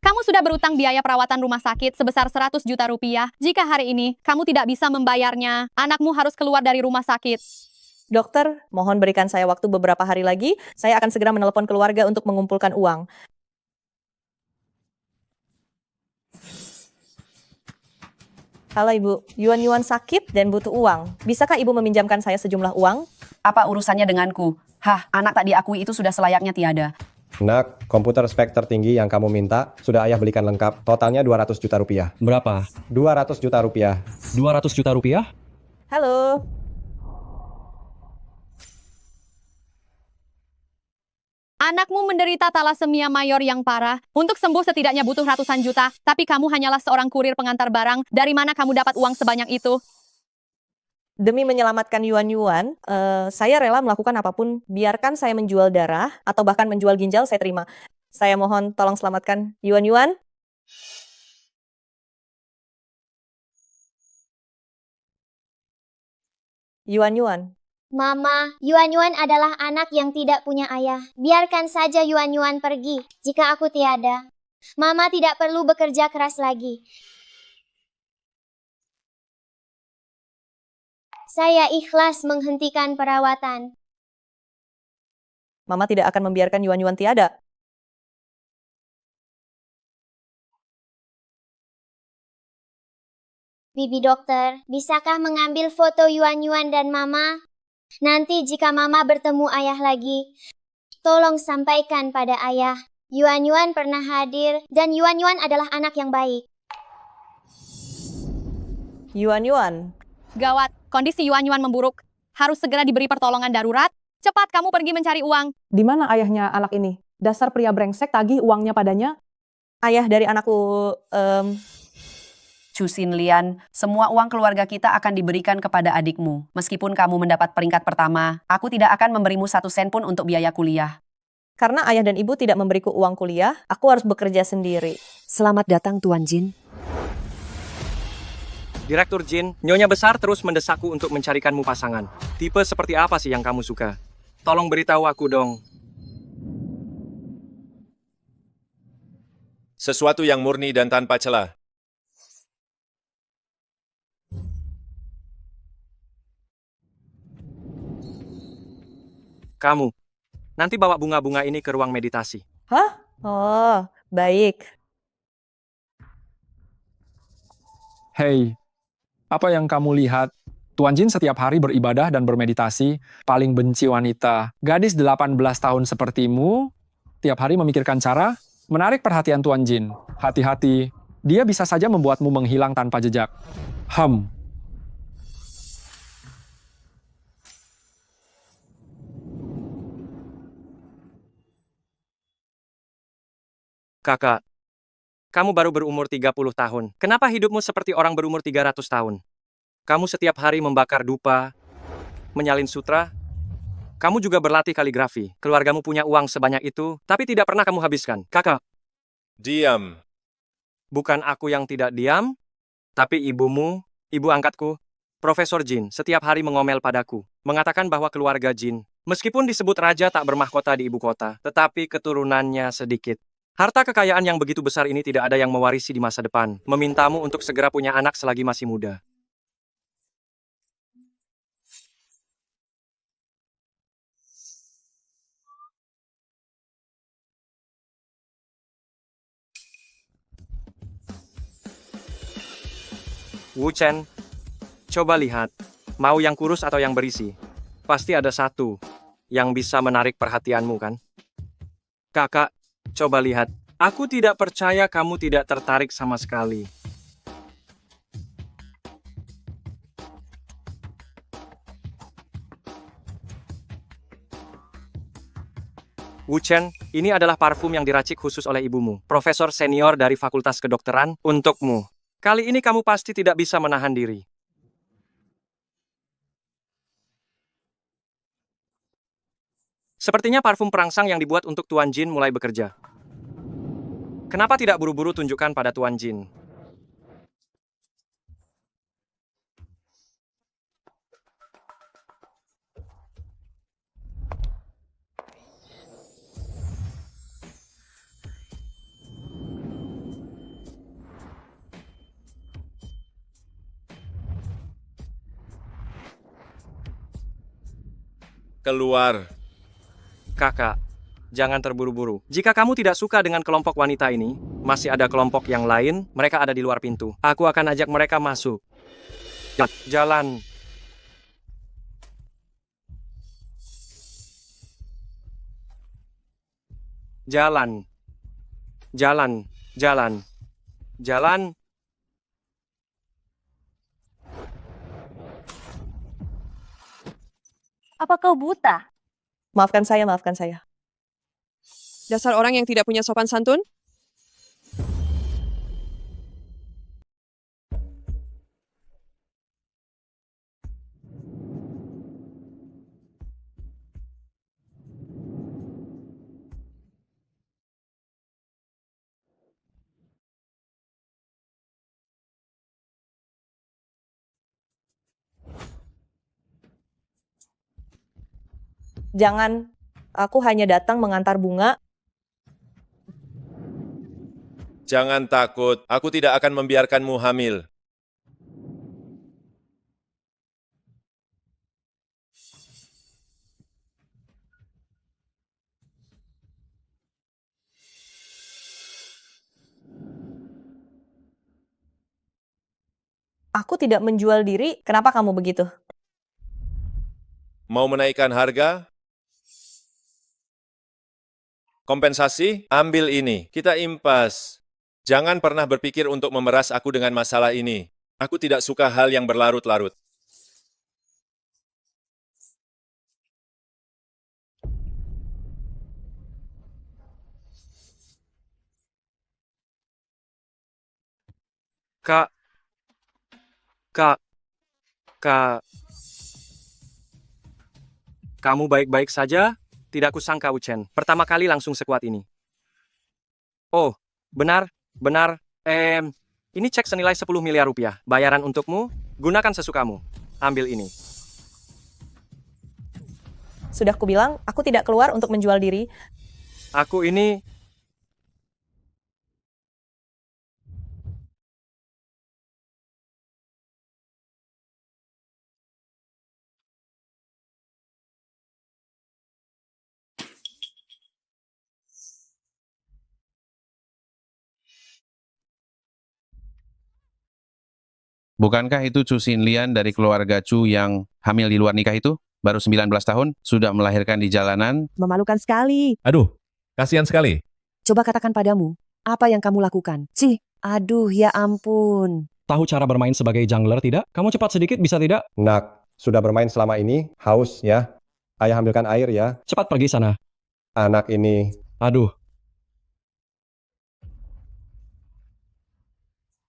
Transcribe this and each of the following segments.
Kamu sudah berutang biaya perawatan rumah sakit sebesar 100 juta rupiah. Jika hari ini kamu tidak bisa membayarnya, anakmu harus keluar dari rumah sakit. Dokter, mohon berikan saya waktu beberapa hari lagi. Saya akan segera menelpon keluarga untuk mengumpulkan uang. Halo Ibu, Yuan sakit dan butuh uang. Bisakah Ibu meminjamkan saya sejumlah uang? Apa urusannya denganku? Hah, anak tak diakui itu sudah selayaknya tiada. Nak, komputer spek tertinggi yang kamu minta sudah ayah belikan lengkap. Totalnya 200 juta rupiah. Berapa? 200 juta rupiah. 200 juta rupiah? Halo. Anakmu menderita talasemia mayor yang parah. Untuk sembuh setidaknya butuh ratusan juta, tapi kamu hanyalah seorang kurir pengantar barang. Dari mana kamu dapat uang sebanyak itu? Demi menyelamatkan Yuan, saya rela melakukan apapun. Biarkan saya menjual darah atau bahkan menjual ginjal, saya terima. Saya mohon tolong selamatkan Yuan. Yuan. Mama, Yuan adalah anak yang tidak punya ayah. Biarkan saja Yuan pergi jika aku tiada. Mama tidak perlu bekerja keras lagi. Saya ikhlas menghentikan perawatan. Mama tidak akan membiarkan Yuan tiada. Bibi dokter, bisakah mengambil foto Yuan dan Mama? Nanti jika Mama bertemu ayah lagi, tolong sampaikan pada ayah. Yuan pernah hadir dan Yuan adalah anak yang baik. Yuan. Gawat, kondisi Yuan memburuk. Harus segera diberi pertolongan darurat. Cepat kamu pergi mencari uang. Di mana ayahnya anak ini? Dasar pria brengsek, tagih uangnya padanya. Ayah dari anakku, Chu Sin Lian, semua uang keluarga kita akan diberikan kepada adikmu. Meskipun kamu mendapat peringkat pertama, aku tidak akan memberimu 1 sen pun untuk biaya kuliah. karena ayah dan ibu tidak memberiku uang kuliah, aku harus bekerja sendiri. Selamat datang Tuan Jin. Direktur Jin, Nyonya Besar terus mendesakku untuk mencarikanmu pasangan. Tipe seperti apa sih yang kamu suka? Tolong beritahu aku dong. Sesuatu yang murni dan tanpa celah. Kamu. Nanti bawa bunga-bunga ini ke ruang meditasi. Hah? Oh, baik. Hei, apa yang kamu lihat? Tuan Jin setiap hari beribadah dan bermeditasi, paling benci wanita. Gadis 18 tahun sepertimu, tiap hari memikirkan cara menarik perhatian Tuan Jin. Hati-hati, dia bisa saja membuatmu menghilang tanpa jejak. Kakak, kamu baru berumur 30 tahun. Kenapa hidupmu seperti orang berumur 300 tahun? Kamu setiap hari membakar dupa, menyalin sutra. Kamu juga berlatih kaligrafi. Keluargamu punya uang sebanyak itu, tapi tidak pernah kamu habiskan. Kakak. Diam. Bukan aku yang tidak diam, tapi ibumu, ibu angkatku, Profesor Jin, setiap hari mengomel padaku, mengatakan bahwa keluarga Jin, meskipun disebut raja tak bermahkota di ibu kota, tetapi keturunannya sedikit. Harta kekayaan yang begitu besar ini tidak ada yang mewarisi di masa depan, memintamu untuk segera punya anak selagi masih muda. Wu Chen, coba lihat, mau yang kurus atau yang berisi? Pasti ada satu yang bisa menarik perhatianmu kan? Kakak, coba lihat. Aku tidak percaya kamu tidak tertarik sama sekali. Wu Chen, ini adalah parfum yang diracik khusus oleh ibumu, profesor senior dari Fakultas Kedokteran, untukmu. Kali ini kamu pasti tidak bisa menahan diri. Sepertinya parfum perangsang yang dibuat untuk Tuan Jin mulai bekerja. Kenapa tidak buru-buru tunjukkan pada Tuan Jin? Keluar. Kakak, jangan terburu-buru. Jika kamu tidak suka dengan kelompok wanita ini, masih ada kelompok yang lain, mereka ada di luar pintu. Aku akan ajak mereka masuk. Jalan. Jalan. Jalan. Jalan. Jalan. Apa kau buta? Maafkan saya, maafkan saya. Dasar orang yang tidak punya sopan santun? Jangan, aku hanya datang mengantar bunga. Jangan takut, aku tidak akan membiarkanmu hamil. Aku tidak menjual diri, kenapa kamu begitu? Mau menaikkan harga? Kompensasi? Ambil ini. Kita impas. Jangan pernah berpikir untuk memeras aku dengan masalah ini. Aku tidak suka hal yang berlarut-larut. Kak. Kamu baik-baik saja? Tidak kusangka, Uchen. Pertama kali langsung sekuat ini. Oh, benar. Ini cek senilai 10 miliar rupiah. Bayaran untukmu, gunakan sesukamu. Ambil ini. Sudah kubilang, aku tidak keluar untuk menjual diri. Aku ini... Bukankah itu Chu Sin Lian dari keluarga Chu yang hamil di luar nikah itu? Baru 19 tahun, sudah melahirkan di jalanan. Memalukan sekali. Aduh, kasihan sekali. Coba katakan padamu, apa yang kamu lakukan? Aduh, ya ampun. Tahu cara bermain sebagai jungler tidak? Kamu cepat sedikit bisa tidak? Nak, sudah bermain selama ini, haus ya. Ayah ambilkan air ya. Cepat pergi sana. Anak ini. Aduh,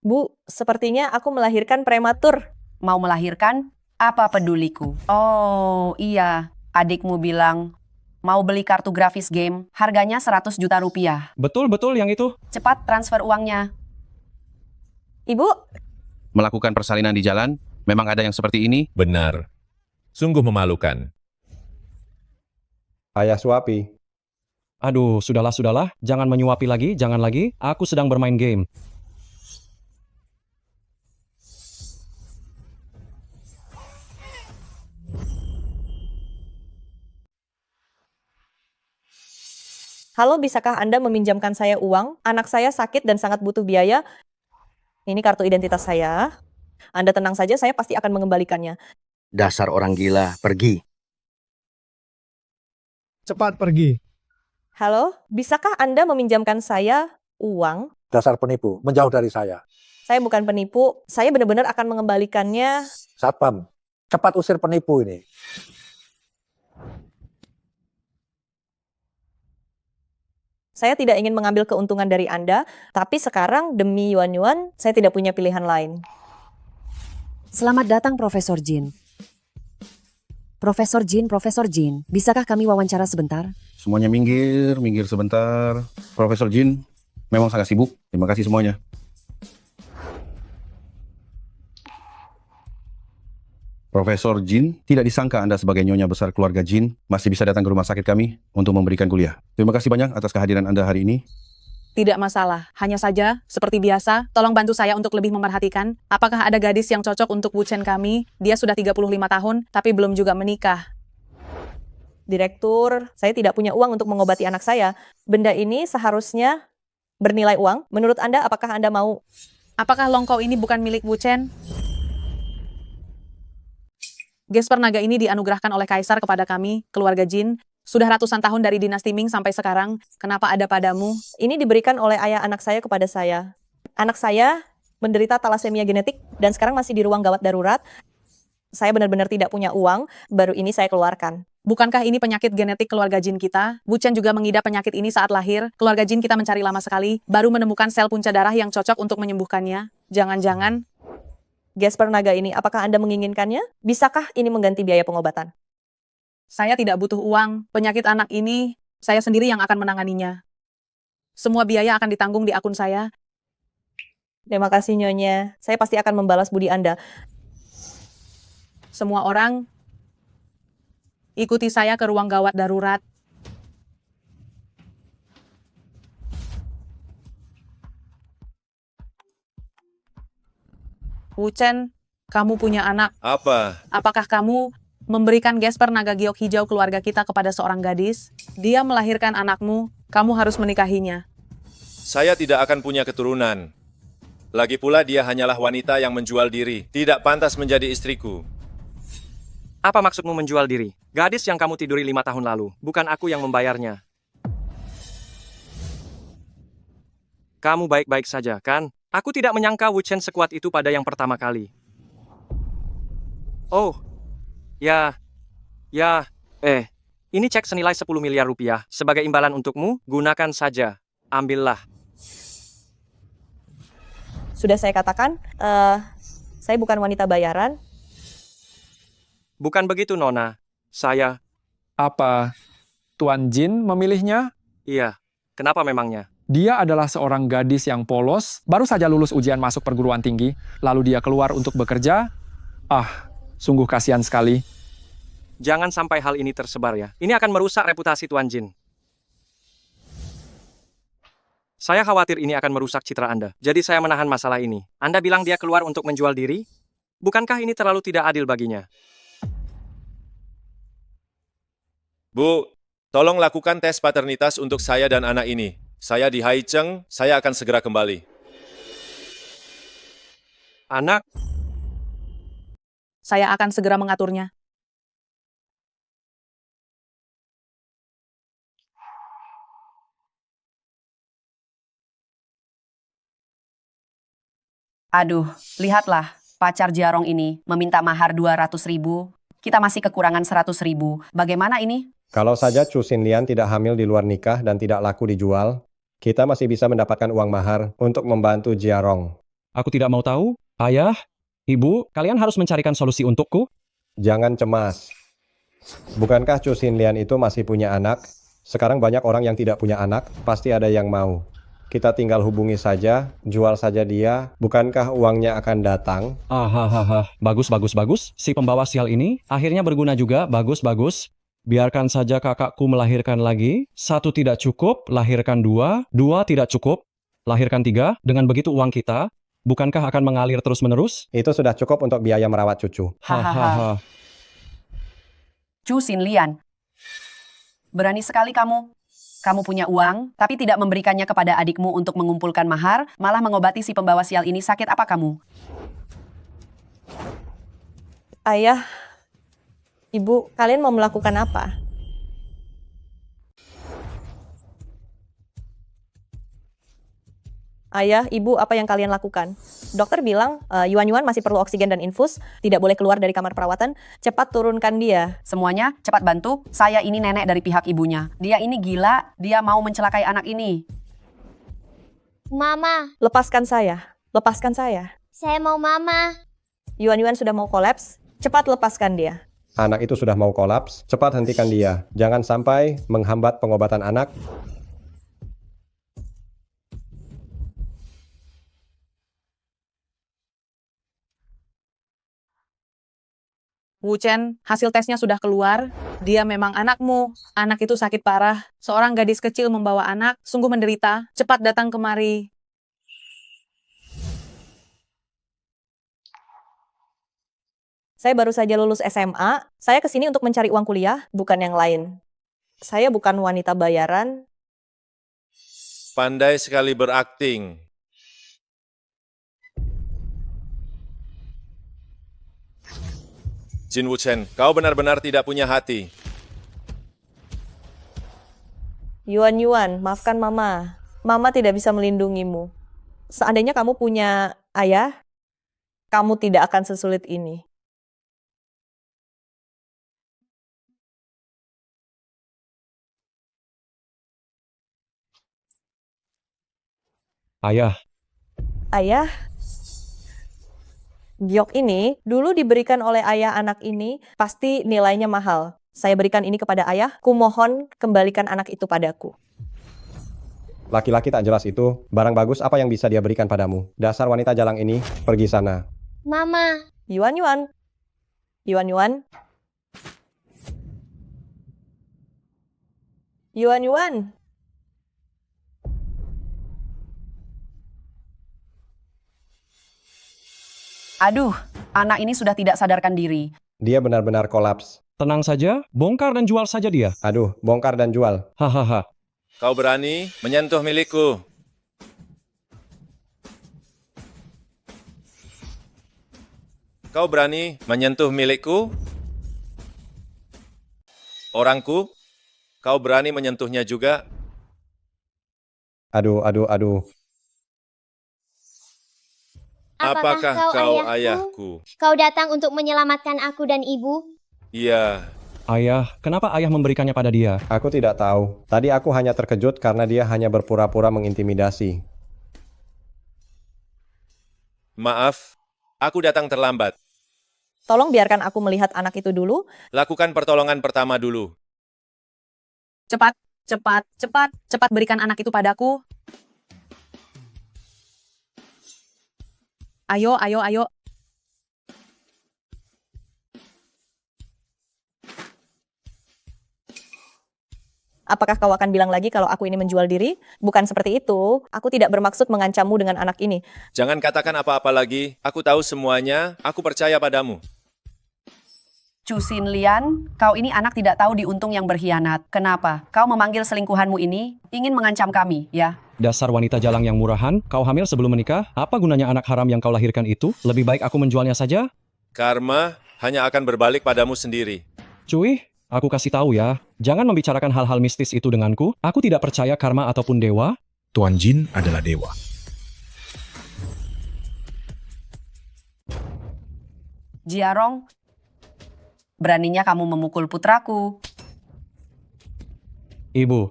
Bu, sepertinya aku melahirkan prematur. Mau melahirkan? Apa peduliku? Oh, iya. Adikmu bilang mau beli kartu grafis game, harganya 100 juta rupiah. betul yang itu. Cepat transfer uangnya. Ibu, Melakukan persalinan di jalan, memang ada yang seperti ini. Benar. Sungguh memalukan. Ayah suapi. Aduh, sudahlah. Jangan menyuapi lagi, jangan lagi. Aku sedang bermain game. halo, bisakah Anda meminjamkan saya uang? Anak saya sakit dan sangat butuh biaya. Ini kartu identitas saya. Anda tenang saja, saya pasti akan mengembalikannya. Dasar orang gila, pergi. Cepat pergi. Halo, bisakah Anda meminjamkan saya uang? Dasar penipu, menjauh dari saya. Saya bukan penipu, saya benar-benar akan mengembalikannya. Satpam, cepat usir penipu ini. Saya tidak ingin mengambil keuntungan dari Anda, tapi sekarang demi Yuan, saya tidak punya pilihan lain. Selamat datang, Profesor Jin. Profesor Jin, bisakah kami wawancara sebentar? Semuanya minggir sebentar. Profesor Jin, memang sangat sibuk. Terima kasih semuanya. Profesor Jin, tidak disangka Anda sebagai nyonya besar keluarga Jin masih bisa datang ke rumah sakit kami untuk memberikan kuliah. Terima kasih banyak atas kehadiran Anda hari ini. Tidak masalah. Hanya saja, seperti biasa, tolong bantu saya untuk lebih memerhatikan. Apakah ada gadis yang cocok untuk Wuchen kami? Dia sudah 35 tahun, tapi belum juga menikah. Direktur, saya tidak punya uang untuk mengobati anak saya. Benda ini seharusnya bernilai uang. Menurut Anda, apakah Anda mau? Apakah longkau ini bukan milik Wu Chen? Gesper naga ini dianugerahkan oleh Kaisar kepada kami, keluarga Jin. Sudah ratusan tahun dari dinasti Ming sampai sekarang. Kenapa ada padamu? Ini diberikan oleh ayah anak saya kepada saya. Anak saya menderita talasemia genetik dan sekarang masih di ruang gawat darurat. Saya benar-benar tidak punya uang, baru ini saya keluarkan. Bukankah ini penyakit genetik keluarga Jin kita? Wu Chen juga mengidap penyakit ini saat lahir. Keluarga Jin kita mencari lama sekali, baru menemukan sel punca darah yang cocok untuk menyembuhkannya. Jangan-jangan... Gesper naga ini, apakah Anda menginginkannya? Bisakah ini mengganti biaya pengobatan? Saya tidak butuh uang. Penyakit anak ini, saya sendiri yang akan menanganinya. Semua biaya akan ditanggung di akun saya. Terima kasih Nyonya. Saya pasti akan membalas budi Anda. Semua orang, ikuti saya ke ruang gawat darurat. Wu Chen, kamu punya anak. Apa? Apakah kamu memberikan Gesper naga giok hijau keluarga kita kepada seorang gadis? Dia melahirkan anakmu, kamu harus menikahinya. Saya tidak akan punya keturunan. Lagi pula dia hanyalah wanita yang menjual diri, tidak pantas menjadi istriku. Apa maksudmu menjual diri? Gadis yang kamu tiduri 5 tahun lalu, bukan aku yang membayarnya. Kamu baik-baik saja, kan? Aku tidak menyangka Wu Chen sekuat itu pada yang pertama kali. Oh, ini cek senilai 10 miliar rupiah. Sebagai imbalan untukmu, gunakan saja. Ambillah. Sudah saya katakan, saya bukan wanita bayaran. Bukan begitu, Nona. Saya... Apa Tuan Jin memilihnya? Iya. Kenapa memangnya? Dia adalah seorang gadis yang polos, baru saja lulus ujian masuk perguruan tinggi, lalu dia keluar untuk bekerja. Sungguh kasihan sekali. Jangan sampai hal ini tersebar ya. Ini akan merusak reputasi Tuan Jin. Saya khawatir ini akan merusak citra Anda. Jadi saya menahan masalah ini. Anda bilang dia keluar untuk menjual diri? Bukankah ini terlalu tidak adil baginya? Bu, tolong lakukan tes paternitas untuk saya dan anak ini. Saya di Haicheng, saya akan segera kembali. Anak, Saya akan segera mengaturnya. Aduh, lihatlah, pacar Jarong ini meminta mahar 200.000. Kita masih kekurangan 100.000. Bagaimana ini? Kalau saja Chu Xinlian tidak hamil di luar nikah dan tidak laku dijual, kita masih bisa mendapatkan uang mahar untuk membantu Jiarong. Aku tidak mau tahu. Ayah, Ibu, kalian harus mencarikan solusi untukku. Jangan cemas. Bukankah Chu Xinlian itu masih punya anak? Sekarang banyak orang yang tidak punya anak, pasti ada yang mau. Kita tinggal hubungi saja, jual saja dia, bukankah uangnya akan datang? Bagus. Si pembawa sial ini akhirnya berguna juga, bagus. Biarkan saja kakakku melahirkan lagi. 1 tidak cukup, lahirkan 2. 2 tidak cukup, lahirkan 3. Dengan begitu uang kita, bukankah akan mengalir terus-menerus? Itu sudah cukup untuk biaya merawat cucu. Chu Xinlian, berani sekali kamu. Kamu punya uang, tapi tidak memberikannya kepada adikmu untuk mengumpulkan mahar, malah mengobati si pembawa sial ini. Sakit apa kamu? Ayah, Ibu, kalian mau melakukan apa? Ayah, Ibu, apa yang kalian lakukan? Dokter bilang Yuan masih perlu oksigen dan infus, tidak boleh keluar dari kamar perawatan. Cepat turunkan dia. Semuanya, cepat bantu. Saya ini nenek dari pihak ibunya. Dia ini gila, dia mau mencelakai anak ini. Mama, Lepaskan saya. Lepaskan saya. saya mau mama. Yuan sudah mau kolaps. Cepat lepaskan dia. Anak itu sudah mau kolaps, cepat hentikan dia. Jangan sampai menghambat pengobatan anak. Wu Chen, hasil tesnya sudah keluar. Dia memang anakmu. Anak itu sakit parah. Seorang gadis kecil membawa anak, sungguh menderita. Cepat datang kemari. Saya baru saja lulus SMA. Saya kesini untuk mencari uang kuliah, bukan yang lain. Saya bukan wanita bayaran. Pandai sekali berakting. Jin Wuchen, kau benar-benar tidak punya hati. Yuan, maafkan Mama. Mama tidak bisa melindungimu. Seandainya kamu punya ayah, kamu tidak akan sesulit ini. Ayah, Ayah, giok ini dulu diberikan oleh ayah anak ini, pasti nilainya mahal. Saya berikan ini kepada ayah, kumohon kembalikan anak itu padaku. Laki-laki tak jelas itu, barang bagus apa yang bisa dia berikan padamu? Dasar wanita jalang ini, pergi sana. Mama, Yuan. Aduh, anak ini sudah tidak sadarkan diri. Dia benar-benar kolaps. tenang saja, bongkar dan jual saja dia. Aduh, bongkar dan jual. Hahaha. Kau berani menyentuh milikku. Kau berani menyentuh milikku? Orangku? Kau berani menyentuhnya juga? Aduh. Apakah kau ayahku? Kau datang untuk menyelamatkan aku dan ibu? Iya. Ayah, kenapa ayah memberikannya pada dia? Aku tidak tahu. Tadi aku hanya terkejut karena dia hanya berpura-pura mengintimidasi. Maaf, aku datang terlambat. Tolong biarkan aku melihat anak itu dulu. Lakukan pertolongan pertama dulu. Cepat berikan anak itu padaku. Ayo. Apakah kau akan bilang lagi kalau aku ini menjual diri? Bukan seperti itu. Aku tidak bermaksud mengancammu dengan anak ini. Jangan katakan apa-apa lagi. Aku tahu semuanya. Aku percaya padamu. Chu Xin Lian, kau ini anak tidak tahu diuntung yang berkhianat. Kenapa? Kau memanggil selingkuhanmu ini ingin mengancam kami, ya? Dasar wanita jalang yang murahan, kau hamil sebelum menikah? Apa gunanya anak haram yang kau lahirkan itu? Lebih baik aku menjualnya saja? Karma hanya akan berbalik padamu sendiri. Cuy, aku kasih tahu ya, jangan membicarakan hal-hal mistis itu denganku. Aku tidak percaya karma ataupun dewa. Tuan Jin adalah dewa. Jiarong, beraninya kamu memukul putraku. Ibu,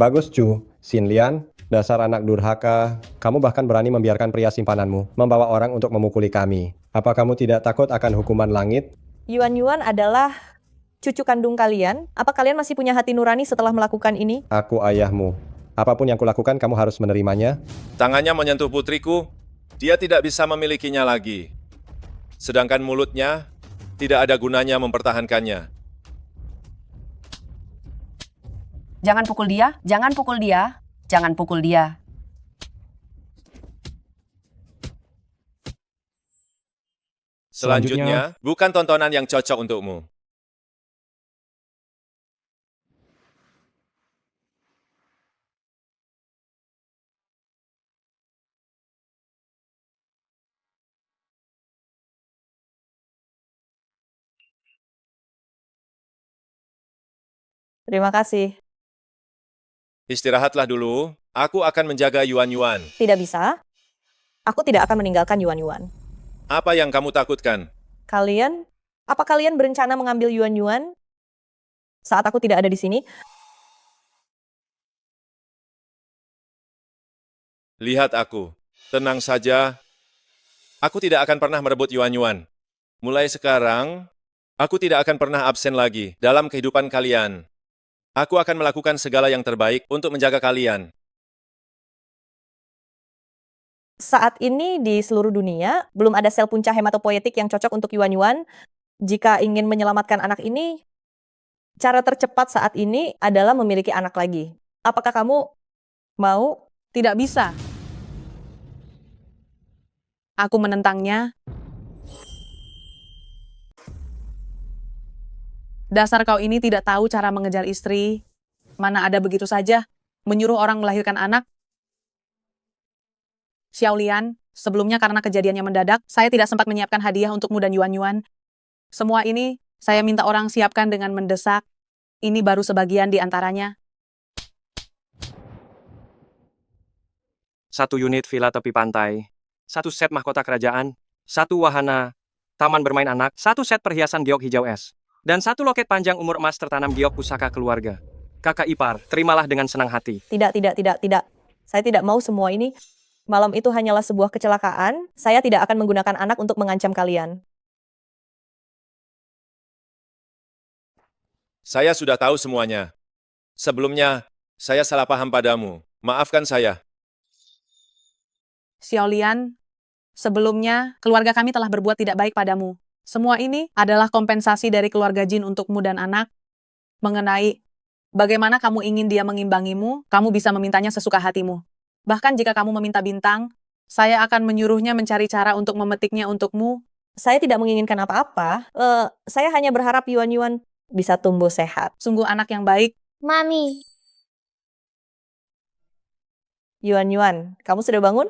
Bagus Chu, Xin Lian, dasar anak durhaka. Kamu bahkan berani membiarkan pria simpananmu membawa orang untuk memukuli kami. Apa kamu tidak takut akan hukuman langit? Yuan adalah cucu kandung kalian. Apa kalian masih punya hati nurani setelah melakukan ini? Aku ayahmu. Apapun yang kulakukan, kamu harus menerimanya. Tangannya menyentuh putriku, dia tidak bisa memilikinya lagi. Sedangkan mulutnya tidak ada gunanya mempertahankannya. Jangan pukul dia, jangan pukul dia, jangan pukul dia. Selanjutnya, bukan tontonan yang cocok untukmu. Terima kasih. Istirahatlah dulu, aku akan menjaga Yuan. Tidak bisa. Aku tidak akan meninggalkan Yuan. Apa yang kamu takutkan? Apa kalian berencana mengambil Yuan saat aku tidak ada di sini? Lihat aku, tenang saja. Aku tidak akan pernah merebut Yuan. Mulai sekarang, aku tidak akan pernah absen lagi dalam kehidupan kalian. Aku akan melakukan segala yang terbaik untuk menjaga kalian. Saat ini di seluruh dunia, belum ada sel punca hematopoietik yang cocok untuk Yuan. Jika ingin menyelamatkan anak ini, cara tercepat saat ini adalah memiliki anak lagi. Apakah kamu mau? Tidak bisa. Aku menentangnya. Dasar kau ini tidak tahu cara mengejar istri. Mana ada begitu saja, menyuruh orang melahirkan anak. Xiaolian, sebelumnya karena kejadiannya mendadak, saya tidak sempat menyiapkan hadiah untukmu dan Yuan-Yuan. Semua ini, saya minta orang siapkan dengan mendesak. Ini baru sebagian di antaranya. 1 unit villa tepi pantai, 1 set mahkota kerajaan, 1 wahana, taman bermain anak, 1 set perhiasan giok hijau es, dan 1 loket panjang umur emas tertanam giok pusaka keluarga. Kakak ipar, terimalah dengan senang hati. Tidak. Saya tidak mau semua ini. Malam itu hanyalah sebuah kecelakaan. Saya tidak akan menggunakan anak untuk mengancam kalian. Saya sudah tahu semuanya. Sebelumnya, saya salah paham padamu. Maafkan saya. Xiaolian, sebelumnya keluarga kami telah berbuat tidak baik padamu. Semua ini adalah kompensasi dari keluarga Jin untukmu dan anak. Mengenai bagaimana kamu ingin dia mengimbangimu, kamu bisa memintanya sesuka hatimu. Bahkan jika kamu meminta bintang, saya akan menyuruhnya mencari cara untuk memetiknya untukmu. Saya tidak menginginkan apa-apa. Saya hanya berharap Yuan-Yuan bisa tumbuh sehat. Sungguh anak yang baik. Mami, Yuan-Yuan, kamu sudah bangun?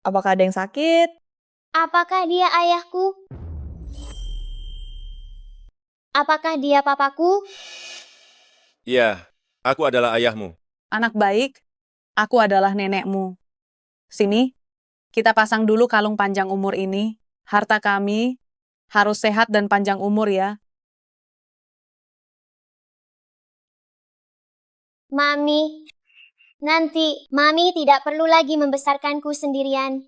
Apakah ada yang sakit? apakah dia ayahku? Apakah dia papaku? Iya, aku adalah ayahmu. Anak baik, aku adalah nenekmu. Sini, kita pasang dulu kalung panjang umur ini. Harta kami harus sehat dan panjang umur ya. Mami, nanti Mami tidak perlu lagi membesarkanku sendirian.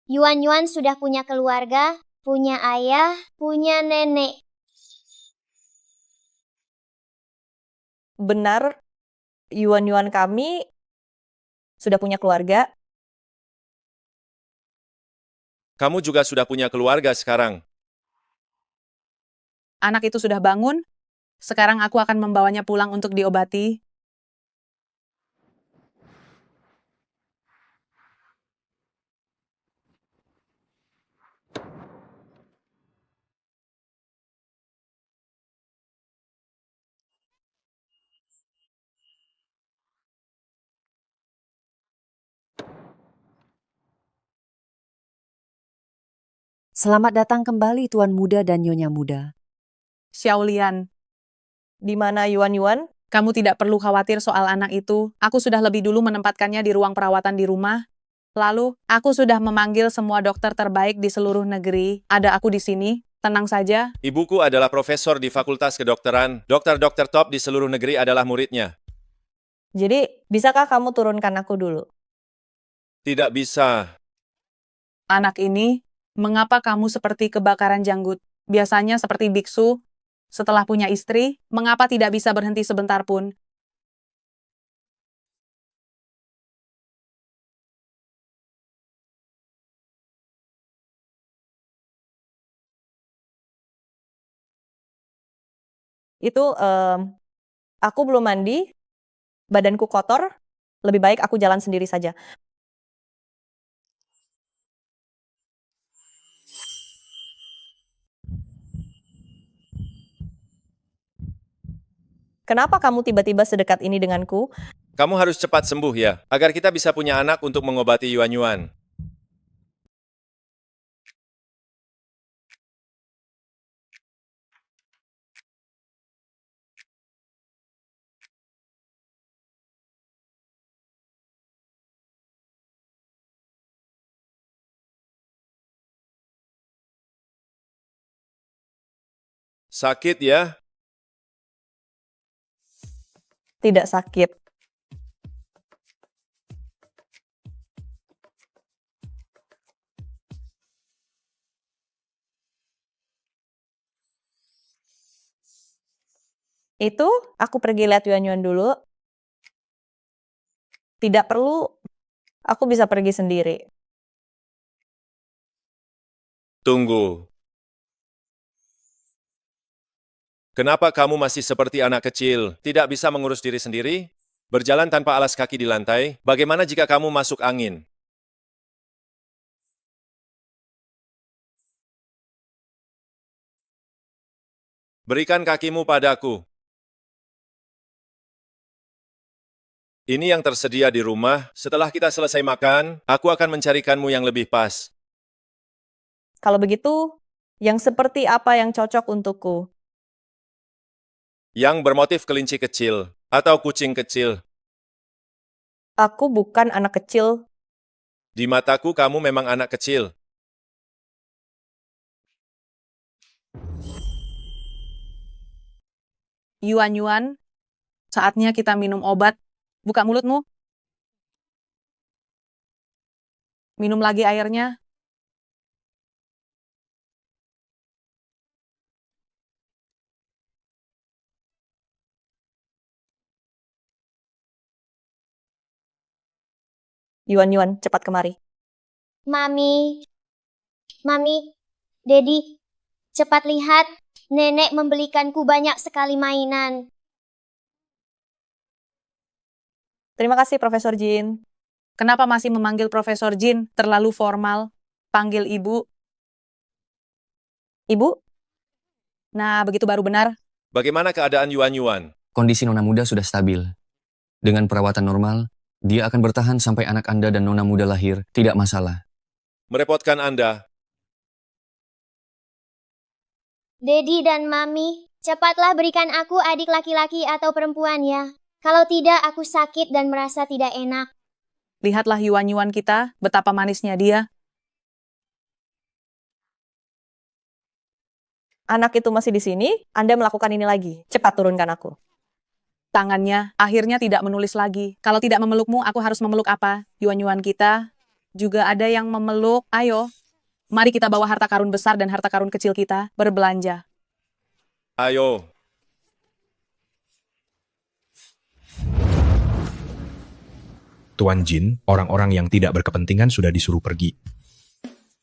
Yuan-Yuan sudah punya keluarga, punya ayah, punya nenek. Benar, Yuan-Yuan kami sudah punya keluarga. Kamu juga sudah punya keluarga sekarang. Anak itu sudah bangun. Sekarang aku akan membawanya pulang untuk diobati. Selamat datang kembali Tuan Muda dan Nyonya Muda. Xiaolian, Di mana Yuan-Yuan? kamu tidak perlu khawatir soal anak itu. Aku sudah lebih dulu menempatkannya di ruang perawatan di rumah. Lalu, aku sudah memanggil semua dokter terbaik di seluruh negeri. Ada aku di sini. Tenang saja. Ibuku adalah profesor di Fakultas Kedokteran. Dokter-dokter top di seluruh negeri adalah muridnya. Jadi, bisakah kamu turunkan aku dulu? Tidak bisa. Anak ini, mengapa kamu seperti kebakaran janggut? Biasanya seperti biksu. Setelah punya istri, mengapa tidak bisa berhenti sebentar pun? Itu, aku belum mandi, badanku kotor, lebih baik aku jalan sendiri saja. Kenapa kamu tiba-tiba sedekat ini denganku? Kamu harus cepat sembuh ya, agar kita bisa punya anak untuk mengobati Yuan-Yuan. Sakit ya? Tidak sakit. Itu, aku pergi lihat Yuan-Yuan dulu. Tidak perlu, aku bisa pergi sendiri. Tunggu. Kenapa kamu masih seperti anak kecil, tidak bisa mengurus diri sendiri? Berjalan tanpa alas kaki di lantai, bagaimana jika kamu masuk angin? Berikan kakimu padaku. Ini yang tersedia di rumah. Setelah kita selesai makan, aku akan mencarikanmu yang lebih pas. Kalau begitu, yang seperti apa yang cocok untukku? Yang bermotif kelinci kecil atau kucing kecil. Aku bukan anak kecil. Di mataku kamu memang anak kecil. Yuan-Yuan, saatnya kita minum obat. Buka mulutmu. Minum lagi airnya. Yuan-Yuan, cepat kemari. Mami, Dedi, cepat lihat. Nenek membelikanku banyak sekali mainan. Terima kasih, Profesor Jin. Kenapa masih memanggil Profesor Jin? Terlalu formal. Panggil ibu. Ibu? Nah, begitu baru benar. Bagaimana keadaan Yuan-Yuan? Kondisi Nona Muda sudah stabil. Dengan perawatan normal, dia akan bertahan sampai anak Anda dan Nona Muda lahir, tidak masalah. Merepotkan Anda. Dedi dan Mami, cepatlah berikan aku adik laki-laki atau perempuan ya. Kalau tidak, aku sakit dan merasa tidak enak. Lihatlah Yuan-Yuan kita, betapa manisnya dia. Anak itu masih di sini, Anda melakukan ini lagi. Cepat turunkan aku. Tangannya akhirnya tidak menulis lagi. Kalau tidak memelukmu, aku harus memeluk apa? Yuan-Yuan kita juga ada yang memeluk. Ayo, mari kita bawa harta karun besar dan harta karun kecil kita berbelanja. Ayo. Tuan Jin, orang-orang yang tidak berkepentingan sudah disuruh pergi.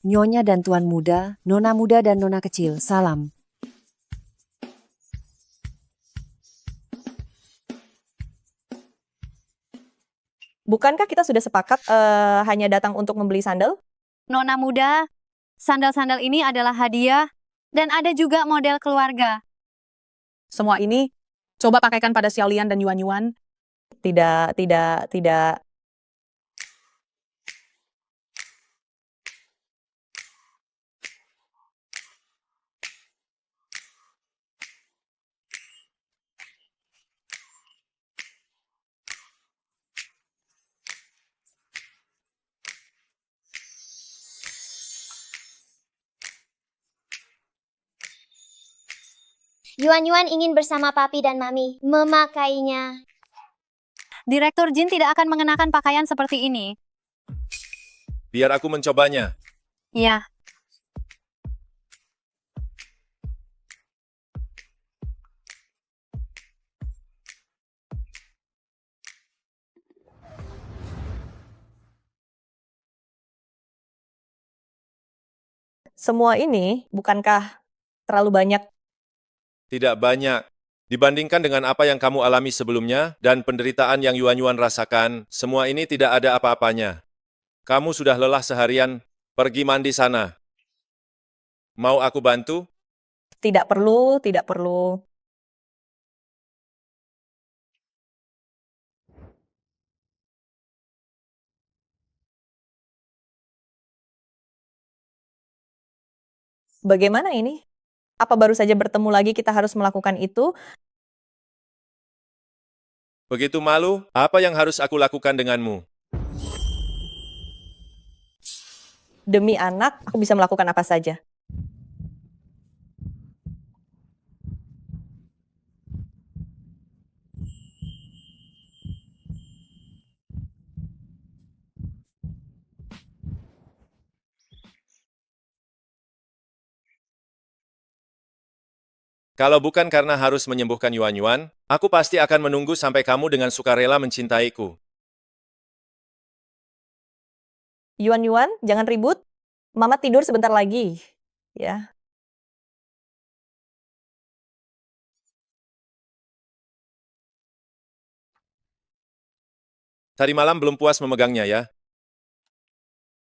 Nyonya dan Tuan Muda, Nona Muda dan Nona Kecil, salam. Bukankah kita sudah sepakat hanya datang untuk membeli sandal? Nona Muda, sandal-sandal ini adalah hadiah dan ada juga model keluarga. Semua ini, coba pakaikan pada Xiaolian dan Yuan-Yuan. Tidak. Yuan-Yuan ingin bersama papi dan mami memakainya. Direktur Jin tidak akan mengenakan pakaian seperti ini. Biar aku mencobanya. Ya. Semua ini, bukankah terlalu banyak? Tidak banyak. Dibandingkan dengan apa yang kamu alami sebelumnya dan penderitaan yang Yuan-Yuan rasakan, semua ini tidak ada apa-apanya. Kamu sudah lelah seharian, pergi mandi sana. Mau aku bantu? Tidak perlu. Bagaimana ini? Apa baru saja bertemu lagi kita harus melakukan itu? Begitu malu, apa yang harus aku lakukan denganmu? Demi anak, aku bisa melakukan apa saja. Kalau bukan karena harus menyembuhkan Yuan-Yuan, aku pasti akan menunggu sampai kamu dengan sukarela mencintaiku. Yuan-Yuan, jangan ribut. Mama tidur sebentar lagi. Ya. Tadi malam belum puas memegangnya ya?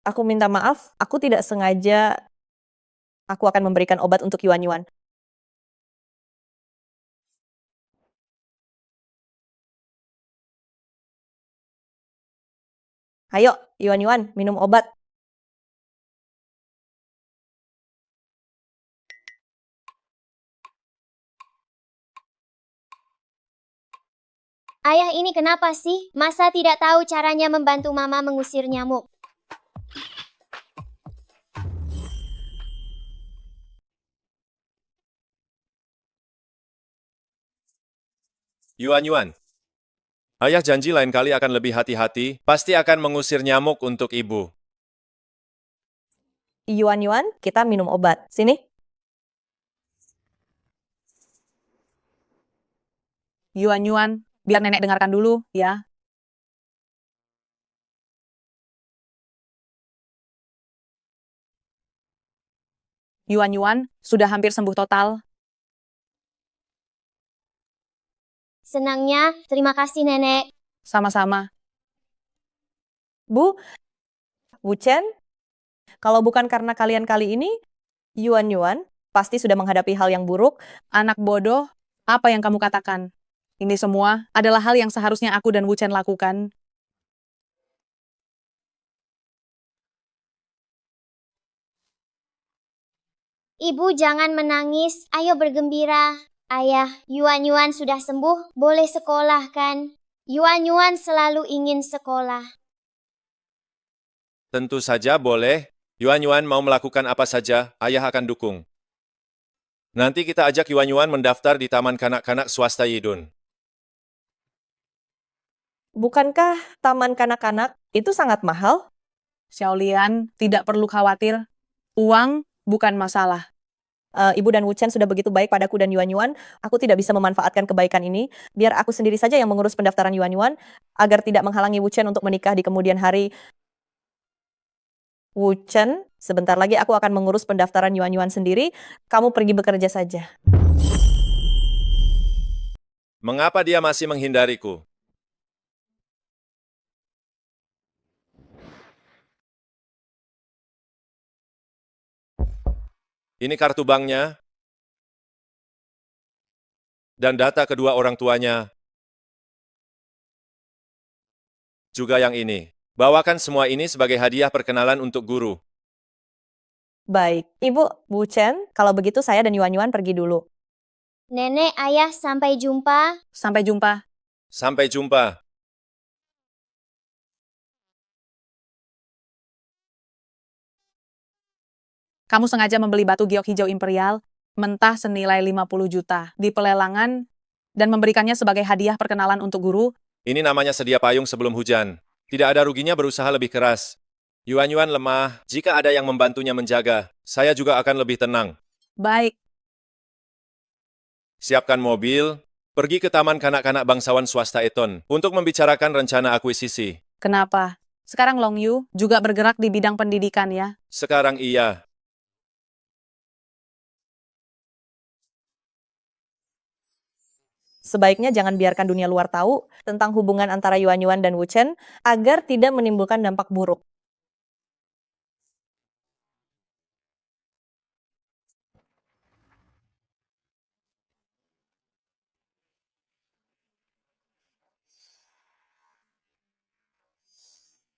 Aku minta maaf, aku tidak sengaja. Aku akan memberikan obat untuk Yuan-Yuan. Ayo, Yuan, minum obat. Ayah ini kenapa sih? Masa tidak tahu caranya membantu mama mengusir nyamuk? Yuan, ayah janji lain kali akan lebih hati-hati, pasti akan mengusir nyamuk untuk ibu. Yuan, kita minum obat. Sini. Yuan, biar nenek dengarkan dulu, ya. Yuan, sudah hampir sembuh total. Senangnya, terima kasih nenek. Sama-sama. Bu Chen, kalau bukan karena kalian kali ini, Yuan pasti sudah menghadapi hal yang buruk. Anak bodoh, apa yang kamu katakan? Ini semua adalah hal yang seharusnya aku dan Wu Chen lakukan. Ibu jangan menangis, ayo bergembira. Ayah, Yuan sudah sembuh, boleh sekolah kan? Yuan selalu ingin sekolah. Tentu saja boleh. Yuan mau melakukan apa saja, ayah akan dukung. Nanti kita ajak Yuan mendaftar di Taman Kanak-Kanak Swasta Yidun. Bukankah taman kanak-kanak itu sangat mahal? Xiaolian, tidak perlu khawatir. Uang bukan masalah. Ibu dan Wu Chen sudah begitu baik padaku dan Yuan. Aku tidak bisa memanfaatkan kebaikan ini. Biar aku sendiri saja yang mengurus pendaftaran Yuan agar tidak menghalangi Wu Chen untuk menikah di kemudian hari. Wu Chen, sebentar lagi aku akan mengurus pendaftaran Yuan sendiri. Kamu pergi bekerja saja. Mengapa dia masih menghindariku? Ini kartu banknya, dan data kedua orang tuanya. Juga yang ini. Bawakan semua ini sebagai hadiah perkenalan untuk guru. Baik, Ibu Wu Chen, kalau begitu saya dan Yuan pergi dulu. Nenek, ayah, sampai jumpa. Sampai jumpa. Sampai jumpa. Kamu sengaja membeli batu giok hijau imperial, mentah senilai 50 juta, di pelelangan, dan memberikannya sebagai hadiah perkenalan untuk guru. Ini namanya sedia payung sebelum hujan. Tidak ada ruginya berusaha lebih keras. Yuan lemah, jika ada yang membantunya menjaga, saya juga akan lebih tenang. Baik. Siapkan mobil, pergi ke Taman Kanak-Kanak Bangsawan Swasta Eton untuk membicarakan rencana akuisisi. Kenapa? Sekarang Long Yu juga bergerak di bidang pendidikan ya? Sekarang iya. Sebaiknya jangan biarkan dunia luar tahu tentang hubungan antara Yuan dan Wu Chen agar tidak menimbulkan dampak buruk.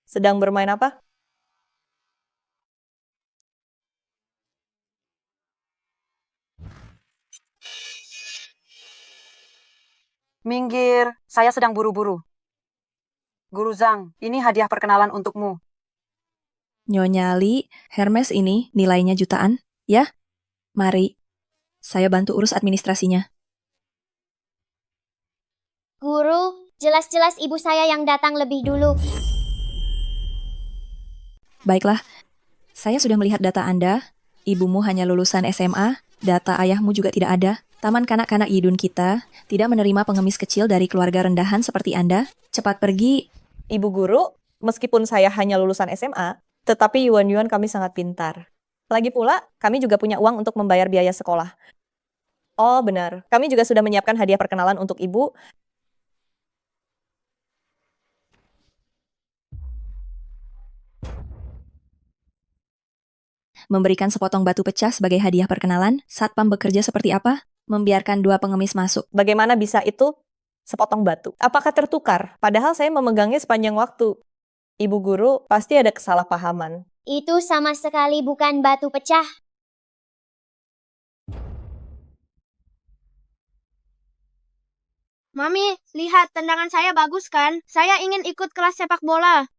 Sedang bermain apa? Minggir, saya sedang buru-buru. Guru Zhang, ini hadiah perkenalan untukmu. Nyonya Li, Hermes ini nilainya jutaan, ya? Mari, saya bantu urus administrasinya. Guru, jelas-jelas ibu saya yang datang lebih dulu. Baiklah, saya sudah melihat data Anda. Ibumu hanya lulusan SMA, data ayahmu juga tidak ada. Taman Kanak-Kanak Yidun kita tidak menerima pengemis kecil dari keluarga rendahan seperti Anda. Cepat pergi. Ibu guru, meskipun saya hanya lulusan SMA, tetapi Yuan kami sangat pintar. Lagi pula, kami juga punya uang untuk membayar biaya sekolah. Oh benar, kami juga sudah menyiapkan hadiah perkenalan untuk ibu. Memberikan sepotong batu pecah sebagai hadiah perkenalan, Satpam bekerja seperti apa? Membiarkan dua pengemis masuk. Bagaimana bisa itu? Sepotong batu. Apakah tertukar? Padahal saya memegangnya sepanjang waktu. Ibu guru, pasti ada kesalahpahaman. Itu sama sekali bukan batu pecah. Mami, lihat tendangan saya bagus kan? Saya ingin ikut kelas sepak bola.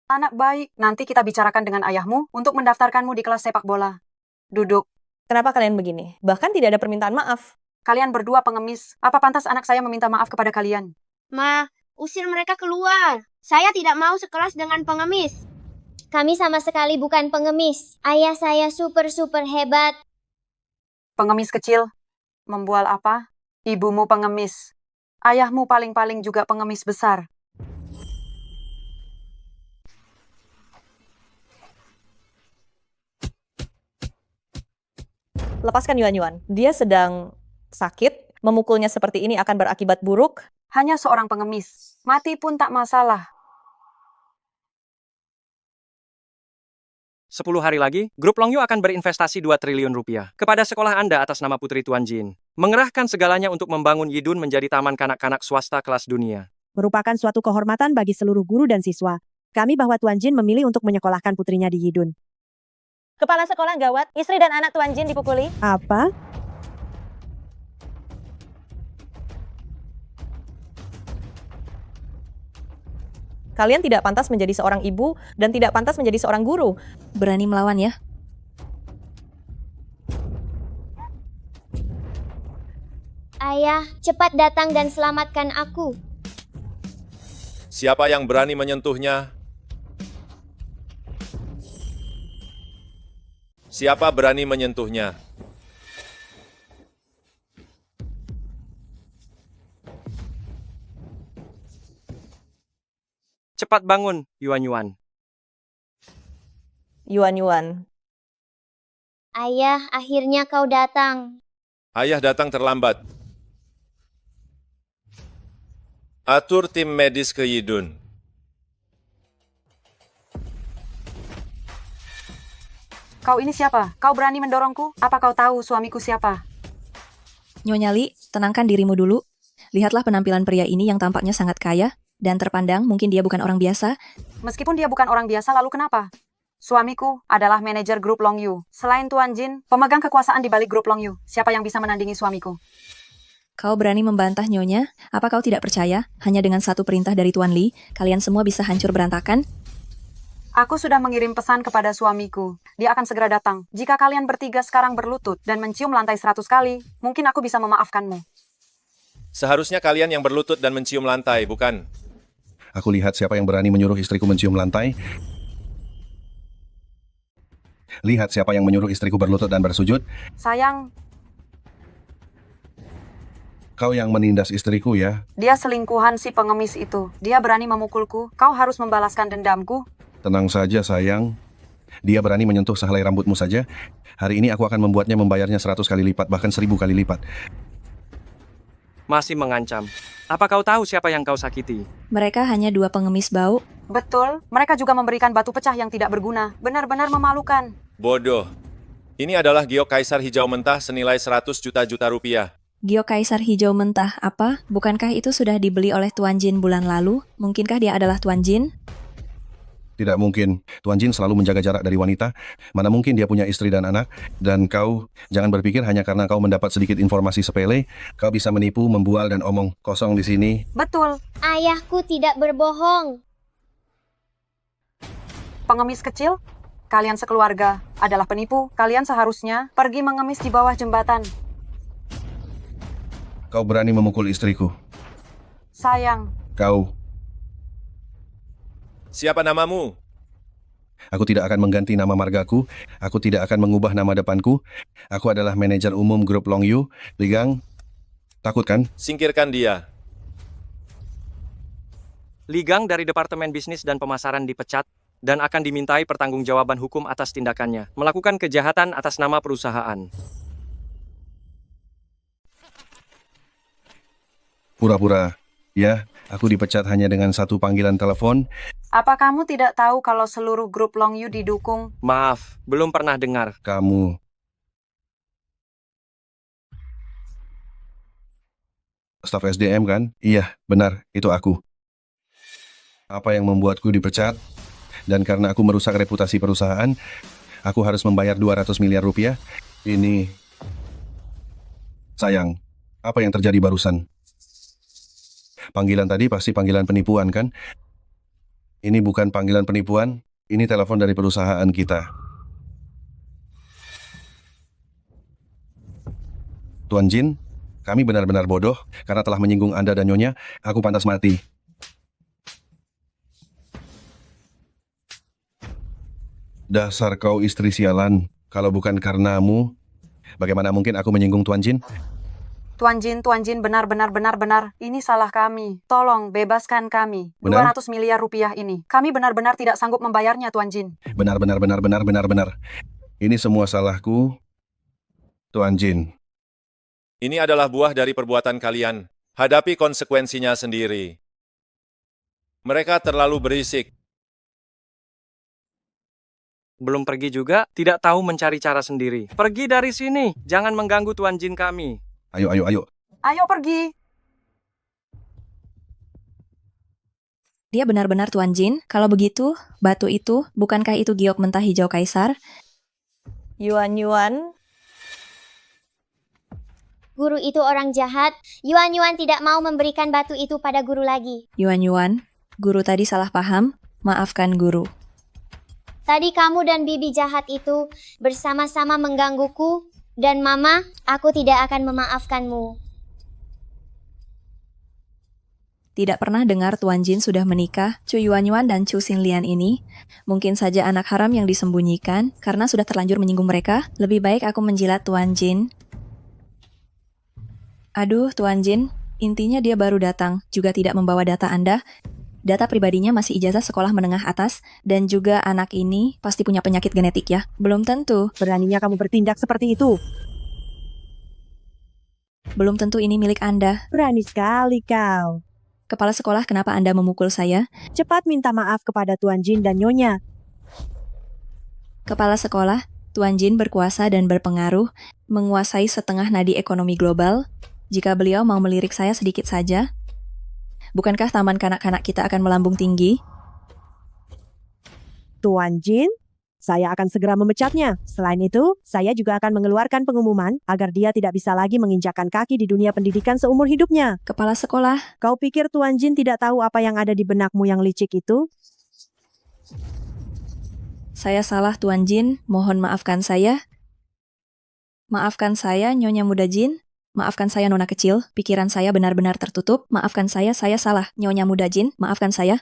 Anak baik, nanti kita bicarakan dengan ayahmu untuk mendaftarkanmu di kelas sepak bola. Duduk. Kenapa kalian begini? Bahkan tidak ada permintaan maaf. Kalian berdua pengemis. Apa pantas anak saya meminta maaf kepada kalian? Ma, usir mereka keluar. Saya tidak mau sekelas dengan pengemis. Kami sama sekali bukan pengemis. Ayah saya super hebat. Pengemis kecil? Membual apa? Ibumu pengemis. Ayahmu paling-paling juga pengemis besar. Lepaskan Yuan. Dia sedang sakit. Memukulnya seperti ini akan berakibat buruk. Hanya seorang pengemis. Mati pun tak masalah. 10 hari lagi, Grup Longyu akan berinvestasi 2 triliun rupiah kepada sekolah Anda atas nama Putri Tuan Jin. Mengerahkan segalanya untuk membangun Yidun menjadi taman kanak-kanak swasta kelas dunia. Merupakan suatu kehormatan bagi seluruh guru dan siswa. Kami bahwa Tuan Jin memilih untuk menyekolahkan putrinya di Yidun. Kepala sekolah gawat, istri dan anak Tuan Jin dipukuli. Apa? Kalian tidak pantas menjadi seorang ibu dan tidak pantas menjadi seorang guru. Berani melawan ya? Ayah, cepat datang dan selamatkan aku. Siapa yang berani menyentuhnya? Siapa berani menyentuhnya? Cepat bangun, Yuan. Yuan. Ayah, akhirnya kau datang. Ayah datang terlambat. Atur tim medis ke Yidun. Kau ini siapa? Kau berani mendorongku? Apa kau tahu suamiku siapa? Nyonya Li, tenangkan dirimu dulu. Lihatlah penampilan pria ini yang tampaknya sangat kaya dan terpandang mungkin dia bukan orang biasa. Meskipun dia bukan orang biasa, lalu kenapa? Suamiku adalah manajer grup Longyu. Selain Tuan Jin, pemegang kekuasaan di balik grup Longyu. Siapa yang bisa menandingi suamiku? Kau berani membantah Nyonya? Apa kau tidak percaya? Hanya dengan satu perintah dari Tuan Li, kalian semua bisa hancur berantakan? Aku sudah mengirim pesan kepada suamiku. Dia akan segera datang. Jika kalian bertiga sekarang berlutut dan mencium lantai 100 kali, mungkin aku bisa memaafkanmu. Seharusnya kalian yang berlutut dan mencium lantai, bukan? Aku lihat siapa yang berani menyuruh istriku mencium lantai. Lihat siapa yang menyuruh istriku berlutut dan bersujud. Sayang, Kau yang menindas istriku ya. dia selingkuhan si pengemis itu. Dia berani memukulku. Kau harus membalaskan dendamku. Tenang saja sayang. Dia berani menyentuh sehelai rambutmu saja. Hari ini aku akan membuatnya membayarnya 100 kali lipat, bahkan 1000 kali lipat. Masih mengancam. Apa kau tahu siapa yang kau sakiti? Mereka hanya dua pengemis bau. Betul, mereka juga memberikan batu pecah yang tidak berguna. Benar-benar memalukan. Bodoh. Ini adalah giok kaisar hijau mentah senilai 100 juta rupiah. Giok kaisar hijau mentah apa? Bukankah itu sudah dibeli oleh Tuan Jin bulan lalu? Mungkinkah dia adalah Tuan Jin? Tidak mungkin. Tuan Jin selalu menjaga jarak dari wanita. Mana mungkin dia punya istri dan anak. Dan kau, jangan berpikir hanya karena kau mendapat sedikit informasi sepele, kau bisa menipu, membual, dan omong kosong di sini. Betul. Ayahku tidak berbohong. Pengemis kecil, kalian sekeluarga adalah penipu. Kalian seharusnya pergi mengemis di bawah jembatan. Kau berani memukul istriku. Sayang, Kau. Siapa namamu? Aku tidak akan mengganti nama margaku. Aku tidak akan mengubah nama depanku. Aku adalah manajer umum grup Longyu. Ligang, takut kan? Singkirkan dia. Ligang dari Departemen Bisnis dan Pemasaran dipecat dan akan dimintai pertanggungjawaban hukum atas tindakannya, melakukan kejahatan atas nama perusahaan. Pura-pura. Ya, aku dipecat hanya dengan satu panggilan telepon. apa kamu tidak tahu kalau seluruh grup Longyu didukung? Maaf, belum pernah dengar. Kamu. Staf SDM kan? Iya, benar. Itu aku. Apa yang membuatku dipecat? Dan karena aku merusak reputasi perusahaan, aku harus membayar 200 miliar rupiah. Ini... Sayang, apa yang terjadi barusan? Panggilan tadi pasti panggilan penipuan, kan? Ini bukan panggilan penipuan, ini telepon dari perusahaan kita. Tuan Jin, kami benar-benar bodoh karena telah menyinggung Anda dan Nyonya. Aku pantas mati. Dasar kau istri sialan. Kalau bukan karenamu, bagaimana mungkin aku menyinggung Tuan Jin? Tuan Jin, benar. Ini salah kami. Tolong, bebaskan kami. Benar? 200 miliar rupiah ini. Kami benar-benar tidak sanggup membayarnya, Tuan Jin. Benar. Ini semua salahku, Tuan Jin. Ini adalah buah dari perbuatan kalian. Hadapi konsekuensinya sendiri. Mereka terlalu berisik. Belum pergi juga, tidak tahu mencari cara sendiri. Pergi dari sini, jangan mengganggu Tuan Jin kami. Ayo. Ayo pergi. Dia benar-benar Tuan Jin. Kalau begitu, batu itu, bukankah itu giok mentah hijau kaisar? Yuan. Guru itu orang jahat. Yuan tidak mau memberikan batu itu pada guru lagi. Yuan, guru tadi salah paham. Maafkan guru. Tadi kamu dan bibi jahat itu bersama-sama menggangguku, dan mama, aku tidak akan memaafkanmu. Tidak pernah dengar Tuan Jin sudah menikah, Chu Yuan dan Chu Xinlian ini. Mungkin saja anak haram yang disembunyikan, karena sudah terlanjur menyinggung mereka. Lebih baik aku menjilat Tuan Jin. Aduh, Tuan Jin, intinya dia baru datang, juga tidak membawa data Anda. Data pribadinya masih ijazah sekolah menengah atas, dan juga anak ini pasti punya penyakit genetik ya. Belum tentu. Beraninya kamu bertindak seperti itu. Belum tentu ini milik Anda. Berani sekali kau. Kepala sekolah, kenapa Anda memukul saya? Cepat minta maaf kepada Tuan Jin dan Nyonya. Kepala sekolah, Tuan Jin berkuasa dan berpengaruh, menguasai setengah nadi ekonomi global. Jika beliau mau melirik saya sedikit saja, bukankah taman kanak-kanak kita akan melambung tinggi? Tuan Jin, saya akan segera memecatnya. Selain itu, saya juga akan mengeluarkan pengumuman agar dia tidak bisa lagi menginjakkan kaki di dunia pendidikan seumur hidupnya. Kepala sekolah, Kau pikir Tuan Jin tidak tahu apa yang ada di benakmu yang licik itu? saya salah Tuan Jin, mohon maafkan saya. Maafkan saya, Nyonya Muda Jin. Maafkan saya, Nona kecil, pikiran saya benar-benar tertutup. Maafkan saya salah. Nyonya Muda Jin, maafkan saya,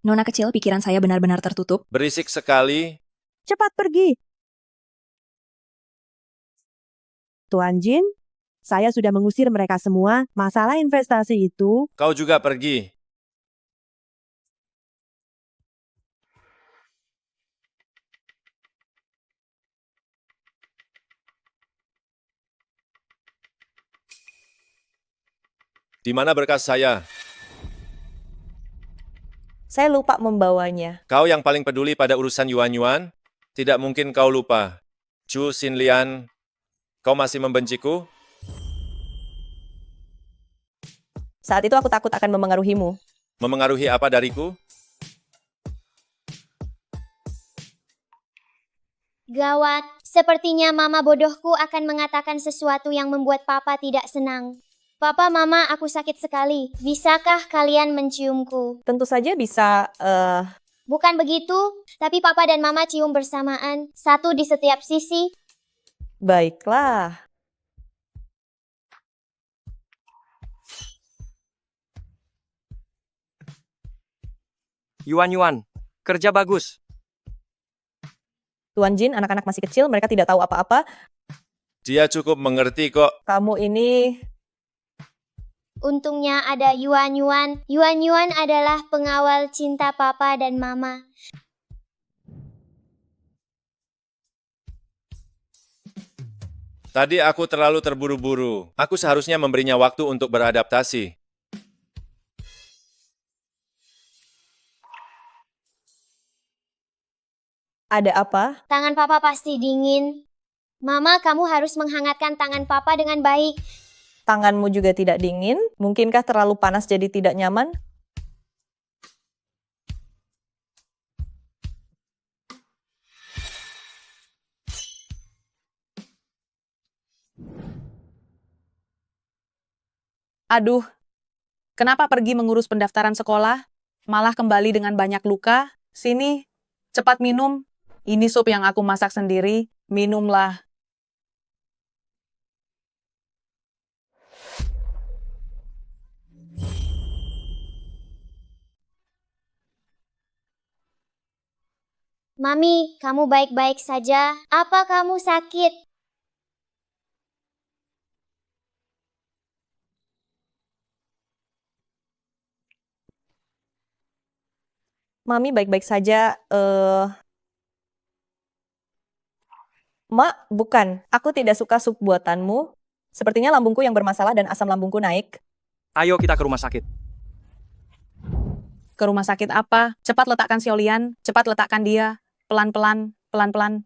Nona kecil, pikiran saya benar-benar tertutup. Berisik sekali. Cepat pergi. Tuan Jin, saya sudah mengusir mereka semua. Masalah investasi itu... Kau juga pergi. Di mana berkas saya? Saya lupa membawanya. Kau yang paling peduli pada urusan Yuan? Tidak mungkin kau lupa. Chu Xinlian, kau masih membenciku? Saat itu aku takut akan memengaruhimu. Memengaruhi apa dariku? Gawat, sepertinya mama bodohku akan mengatakan sesuatu yang membuat papa tidak senang. Papa, mama, aku sakit sekali. Bisakah kalian menciumku? Tentu saja bisa, Bukan begitu, tapi papa dan mama cium bersamaan, satu di setiap sisi. baiklah. Yuan, kerja bagus. Tuan Jin, anak-anak masih kecil, mereka tidak tahu apa-apa. Dia cukup mengerti kok. Kamu ini... Untungnya ada Yuan. Yuan adalah pengawal cinta papa dan mama. Tadi aku terlalu terburu-buru. Aku seharusnya memberinya waktu untuk beradaptasi. Ada apa? Tangan papa pasti dingin. Mama, kamu harus menghangatkan tangan papa dengan baik. Tanganmu juga tidak dingin? Mungkinkah terlalu panas jadi tidak nyaman? Aduh, kenapa pergi mengurus pendaftaran sekolah? Malah kembali dengan banyak luka? Sini, cepat minum. Ini sup yang aku masak sendiri. Minumlah. Mami, kamu baik-baik saja? Apa kamu sakit? Mami baik-baik saja. Mak, bukan. Aku tidak suka sup buatanmu. Sepertinya lambungku yang bermasalah dan asam lambungku naik. Ayo kita ke rumah sakit. Ke rumah sakit apa? Cepat letakkan Xiaolian, cepat letakkan dia. Pelan-pelan, pelan-pelan.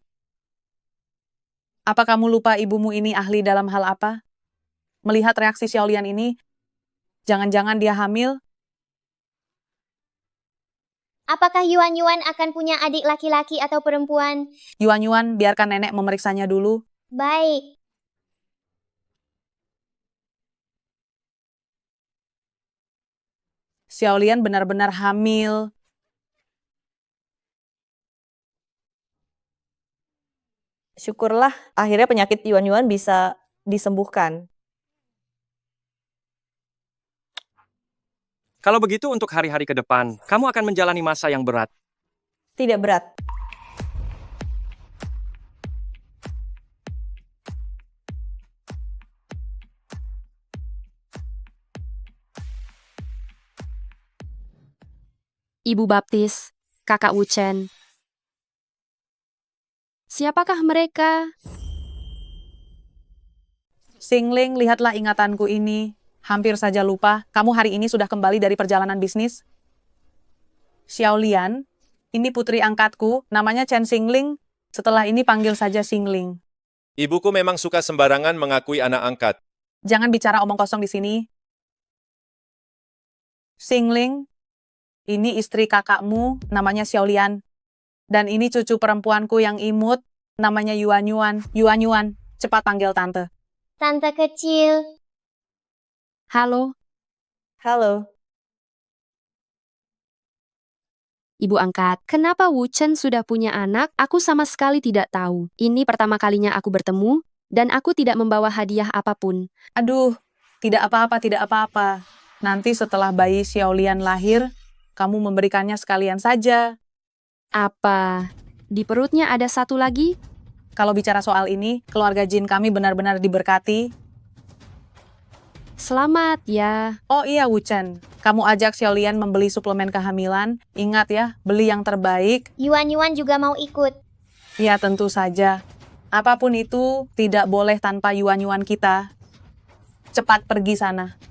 Apa kamu lupa ibumu ini ahli dalam hal apa? Melihat reaksi Xiaolian ini, jangan-jangan dia hamil? Apakah Yuan akan punya adik laki-laki atau perempuan? Yuan, biarkan nenek memeriksanya dulu. Baik. Xiaolian benar-benar hamil. Syukurlah, akhirnya penyakit Yuan bisa disembuhkan. Kalau begitu untuk hari-hari ke depan, kamu akan menjalani masa yang berat. Tidak berat. Ibu baptis, kakak Wuchen. Siapakah mereka? Xingling, lihatlah ingatanku ini. Hampir saja lupa, kamu hari ini sudah kembali dari perjalanan bisnis. Xiaolian, ini putri angkatku, namanya Chen Xingling. Setelah ini panggil saja Xingling. Ibuku memang suka sembarangan mengakui anak angkat. Jangan bicara omong kosong di sini. Xingling, ini istri kakakmu, namanya Xiaolian. Dan ini cucu perempuanku yang imut, namanya Yuan. Yuan, cepat panggil tante. Tante kecil. Halo, Halo. Ibu angkat. Kenapa Wuchen sudah punya anak? Aku sama sekali tidak tahu. Ini pertama kalinya aku bertemu, dan aku tidak membawa hadiah apapun. Aduh, tidak apa-apa. Nanti setelah bayi Xiaolian lahir, kamu memberikannya sekalian saja. Apa? Di perutnya ada satu lagi? Kalau bicara soal ini, keluarga Jin kami benar-benar diberkati. Selamat ya. Oh iya Wuchen, kamu ajak Xiaolian membeli suplemen kehamilan. Ingat ya, beli yang terbaik. Yuan juga mau ikut. Ya tentu saja. Apapun itu, tidak boleh tanpa Yuan kita. Cepat pergi sana.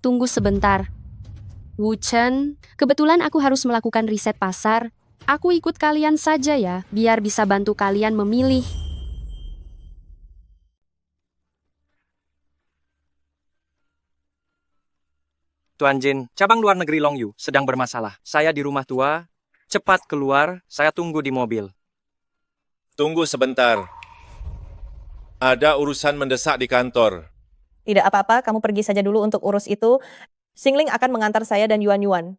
Tunggu sebentar. Wuchen, kebetulan aku harus melakukan riset pasar. Aku ikut kalian saja ya, biar bisa bantu kalian memilih. Tuan Jin, cabang luar negeri Longyu sedang bermasalah. Saya di rumah tua. Cepat keluar, saya tunggu di mobil. Tunggu sebentar. Ada urusan mendesak di kantor. Tidak apa-apa, kamu pergi saja dulu untuk urus itu. Xingling akan mengantar saya dan Yuan.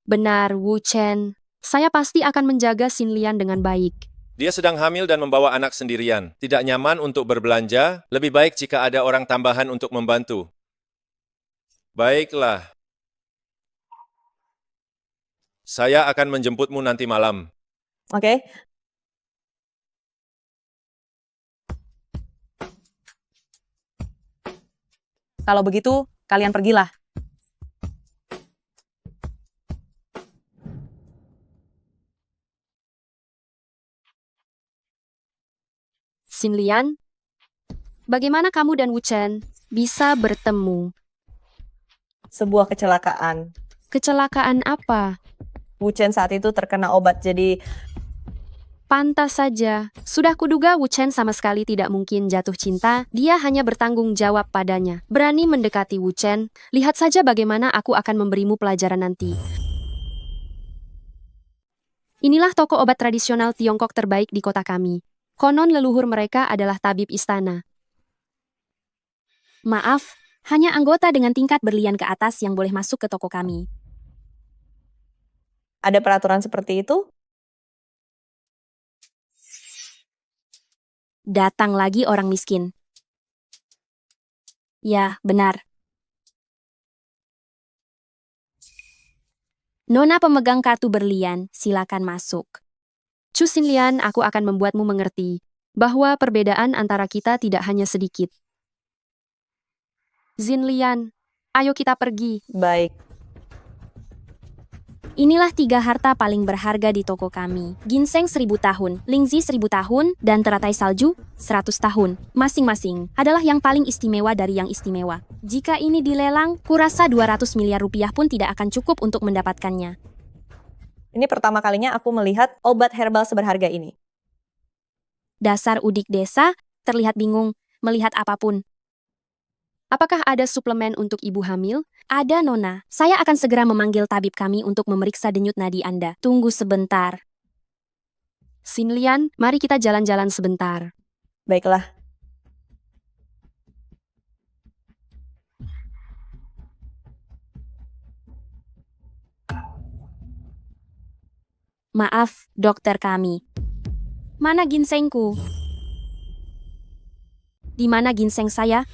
Benar, Wuchen. Saya pasti akan menjaga Xinlian dengan baik. Dia sedang hamil dan membawa anak sendirian. Tidak nyaman untuk berbelanja, lebih baik jika ada orang tambahan untuk membantu. Baiklah. Saya akan menjemputmu nanti malam. Oke. Kalau begitu, kalian pergilah. Xinlian, bagaimana kamu dan Wuchen bisa bertemu? Sebuah kecelakaan. Kecelakaan apa? Wuchen saat itu terkena obat, jadi Pantas saja. Sudah kuduga Wuchen sama sekali tidak mungkin jatuh cinta, dia hanya bertanggung jawab padanya. Berani mendekati Wuchen, lihat saja bagaimana aku akan memberimu pelajaran nanti. Inilah toko obat tradisional Tiongkok terbaik di kota kami. Konon leluhur mereka adalah tabib istana. Maaf, Hanya anggota dengan tingkat berlian ke atas yang boleh masuk ke toko kami. Ada peraturan seperti itu? Datang lagi orang miskin. Ya, benar. Nona pemegang kartu berlian, silakan masuk. Chu Xinlian, aku akan membuatmu mengerti bahwa perbedaan antara kita tidak hanya sedikit. Xinlian, ayo kita pergi. Baik. Inilah 3 harta paling berharga di toko kami. Ginseng 1000 tahun, Lingzi 1000 tahun, dan teratai salju 100 tahun. Masing-masing adalah yang paling istimewa dari yang istimewa. Jika ini dilelang, kurasa 200 miliar rupiah pun tidak akan cukup untuk mendapatkannya. Ini pertama kalinya aku melihat obat herbal seberharga ini. Dasar udik desa, terlihat bingung melihat apapun. Apakah ada suplemen untuk ibu hamil? Ada, Nona. Saya akan segera memanggil tabib kami untuk memeriksa denyut nadi Anda. Tunggu sebentar. Xinlian, mari kita jalan-jalan sebentar. Baiklah. Maaf, dokter kami. Mana ginsengku? Di mana ginseng saya?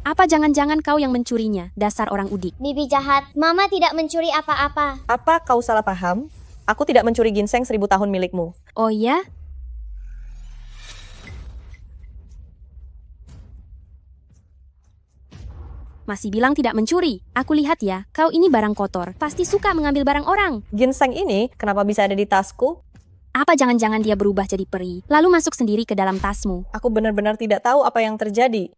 Apa jangan-jangan kau yang mencurinya, dasar orang udik? Bibi jahat, Mama tidak mencuri apa-apa. Apa kau salah paham? Aku tidak mencuri ginseng 1000 tahun milikmu. Oh ya? Masih bilang tidak mencuri. Aku lihat ya, kau ini barang kotor. Pasti suka mengambil barang orang. Ginseng ini kenapa bisa ada di tasku? Apa jangan-jangan dia berubah jadi peri, lalu masuk sendiri ke dalam tasmu? Aku benar-benar tidak tahu apa yang terjadi.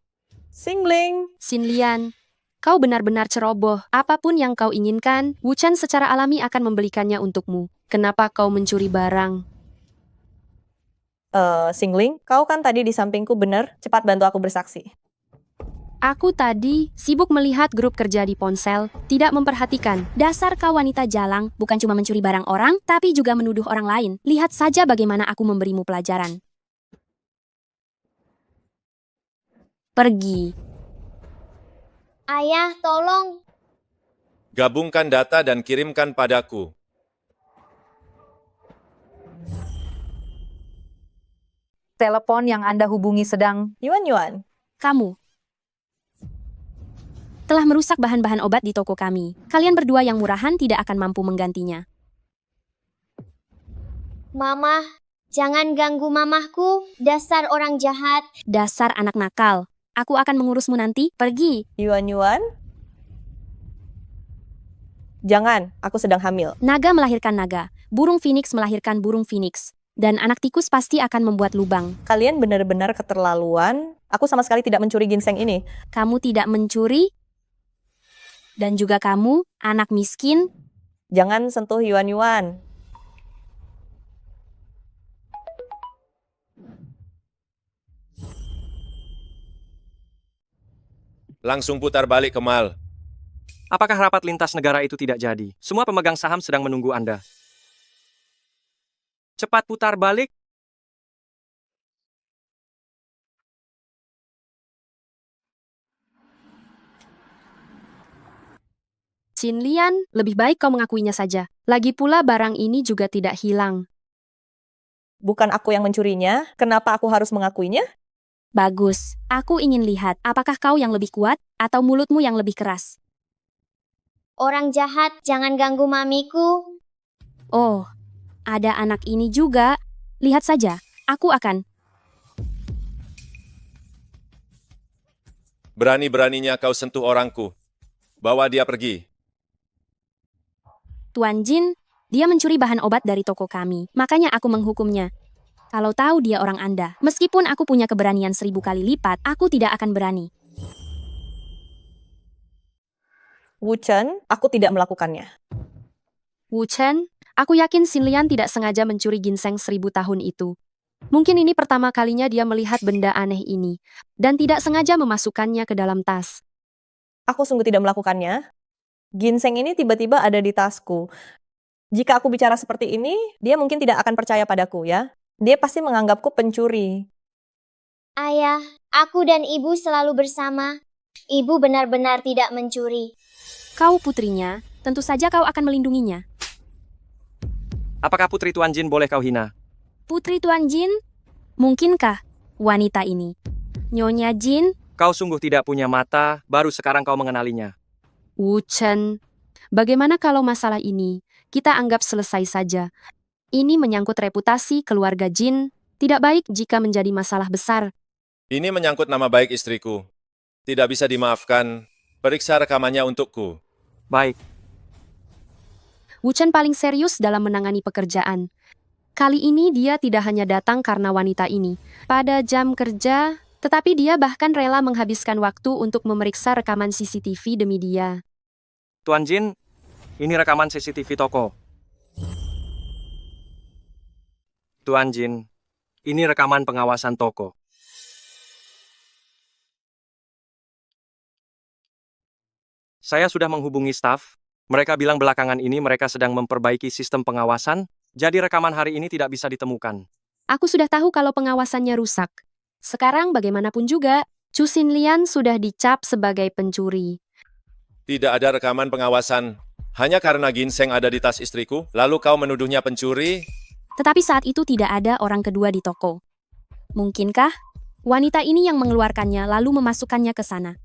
Xingling. Xinlian, kau benar-benar ceroboh. Apapun yang kau inginkan, Wuchen secara alami akan membelikannya untukmu. Kenapa kau mencuri barang? Xingling, kau kan tadi di sampingku, benar? Cepat bantu aku bersaksi. Aku tadi sibuk melihat grup kerja di ponsel, tidak memperhatikan. Dasar kau wanita jalang, bukan cuma mencuri barang orang, tapi juga menuduh orang lain. Lihat saja bagaimana aku memberimu pelajaran. Pergi. Ayah, tolong. Gabungkan data dan kirimkan padaku. Telepon yang Anda hubungi sedang... Yuan. Kamu telah merusak bahan-bahan obat di toko kami. Kalian berdua yang murahan tidak akan mampu menggantinya. Mama, jangan ganggu mamahku. Dasar orang jahat. Dasar anak nakal. Aku akan mengurusmu nanti. Pergi. Yuan. Jangan, aku sedang hamil. Naga melahirkan naga. Burung phoenix melahirkan burung phoenix. Dan anak tikus pasti akan membuat lubang. Kalian benar-benar keterlaluan. Aku sama sekali tidak mencuri ginseng ini. Kamu tidak mencuri? Dan juga kamu, anak miskin? Jangan sentuh Yuan. Langsung putar balik ke Mal. Apakah rapat lintas negara itu tidak jadi? Semua pemegang saham sedang menunggu Anda. Cepat putar balik. Xinlian, lebih baik kau mengakuinya saja. Lagi pula barang ini juga tidak hilang. Bukan aku yang mencurinya, kenapa aku harus mengakuinya? Bagus, aku ingin lihat apakah kau yang lebih kuat atau mulutmu yang lebih keras. Orang jahat, jangan ganggu mamiku. Oh, ada anak ini juga. Lihat saja, aku akan... Berani-beraninya kau sentuh orangku. Bawa dia pergi. Tuan Jin, dia mencuri bahan obat dari toko kami. Makanya aku menghukumnya. Kalau tahu dia orang Anda, meskipun aku punya keberanian 1000 kali lipat, aku tidak akan berani. Wuchen, aku tidak melakukannya. Wuchen, aku yakin Xinlian tidak sengaja mencuri ginseng 1000 tahun itu. Mungkin ini pertama kalinya dia melihat benda aneh ini, dan tidak sengaja memasukkannya ke dalam tas. Aku sungguh tidak melakukannya. Ginseng ini tiba-tiba ada di tasku. Jika aku bicara seperti ini, dia mungkin tidak akan percaya padaku ya. Dia pasti menganggapku pencuri. Ayah, aku dan ibu selalu bersama. Ibu benar-benar tidak mencuri. Kau putrinya, tentu saja kau akan melindunginya. Apakah putri Tuan Jin boleh kau hina? Putri Tuan Jin? Mungkinkah wanita ini? Nyonya Jin? Kau sungguh tidak punya mata, baru sekarang kau mengenalinya. Wu Chen, bagaimana kalau masalah ini kita anggap selesai saja? Ini menyangkut reputasi keluarga Jin, tidak baik jika menjadi masalah besar. Ini menyangkut nama baik istriku. Tidak bisa dimaafkan. Periksa rekamannya untukku. Baik. Wu Chen paling serius dalam menangani pekerjaan. Kali ini dia tidak hanya datang karena wanita ini. Pada jam kerja, tetapi dia bahkan rela menghabiskan waktu untuk memeriksa rekaman CCTV demi dia. Tuan Jin, ini rekaman CCTV toko. Tuan Jin, ini rekaman pengawasan toko. Saya sudah menghubungi staf. Mereka bilang belakangan ini mereka sedang memperbaiki sistem pengawasan, jadi rekaman hari ini tidak bisa ditemukan. Aku sudah tahu kalau pengawasannya rusak. Sekarang bagaimanapun juga, Chu Xinlian sudah dicap sebagai pencuri. Tidak ada rekaman pengawasan. Hanya karena ginseng ada di tas istriku, lalu kau menuduhnya pencuri? Tetapi saat itu tidak ada orang kedua di toko. Mungkinkah wanita ini yang mengeluarkannya lalu memasukkannya ke sana?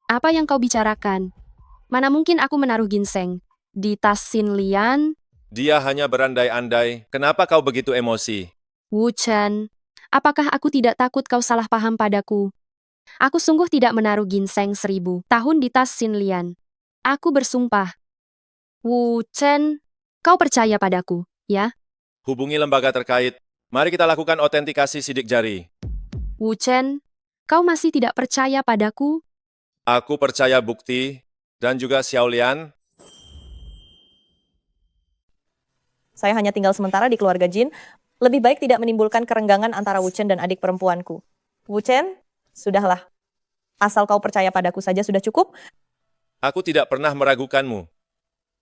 Apa yang kau bicarakan? Mana mungkin aku menaruh ginseng di tas Xinlian? Dia hanya berandai-andai. Kenapa kau begitu emosi? Wu Chen, apakah aku tidak takut kau salah paham padaku? Aku sungguh tidak menaruh ginseng 1000 tahun di tas Xinlian. Aku bersumpah. Wu Chen, kau percaya padaku, ya? Hubungi lembaga terkait. Mari kita lakukan autentikasi sidik jari. Wu Chen, kau masih tidak percaya padaku? Aku percaya bukti, dan juga Xiao Lian. Saya hanya tinggal sementara di keluarga Jin. Lebih baik tidak menimbulkan kerenggangan antara Wu Chen dan adik perempuanku. Wu Chen, sudahlah. Asal kau percaya padaku saja sudah cukup. Aku tidak pernah meragukanmu.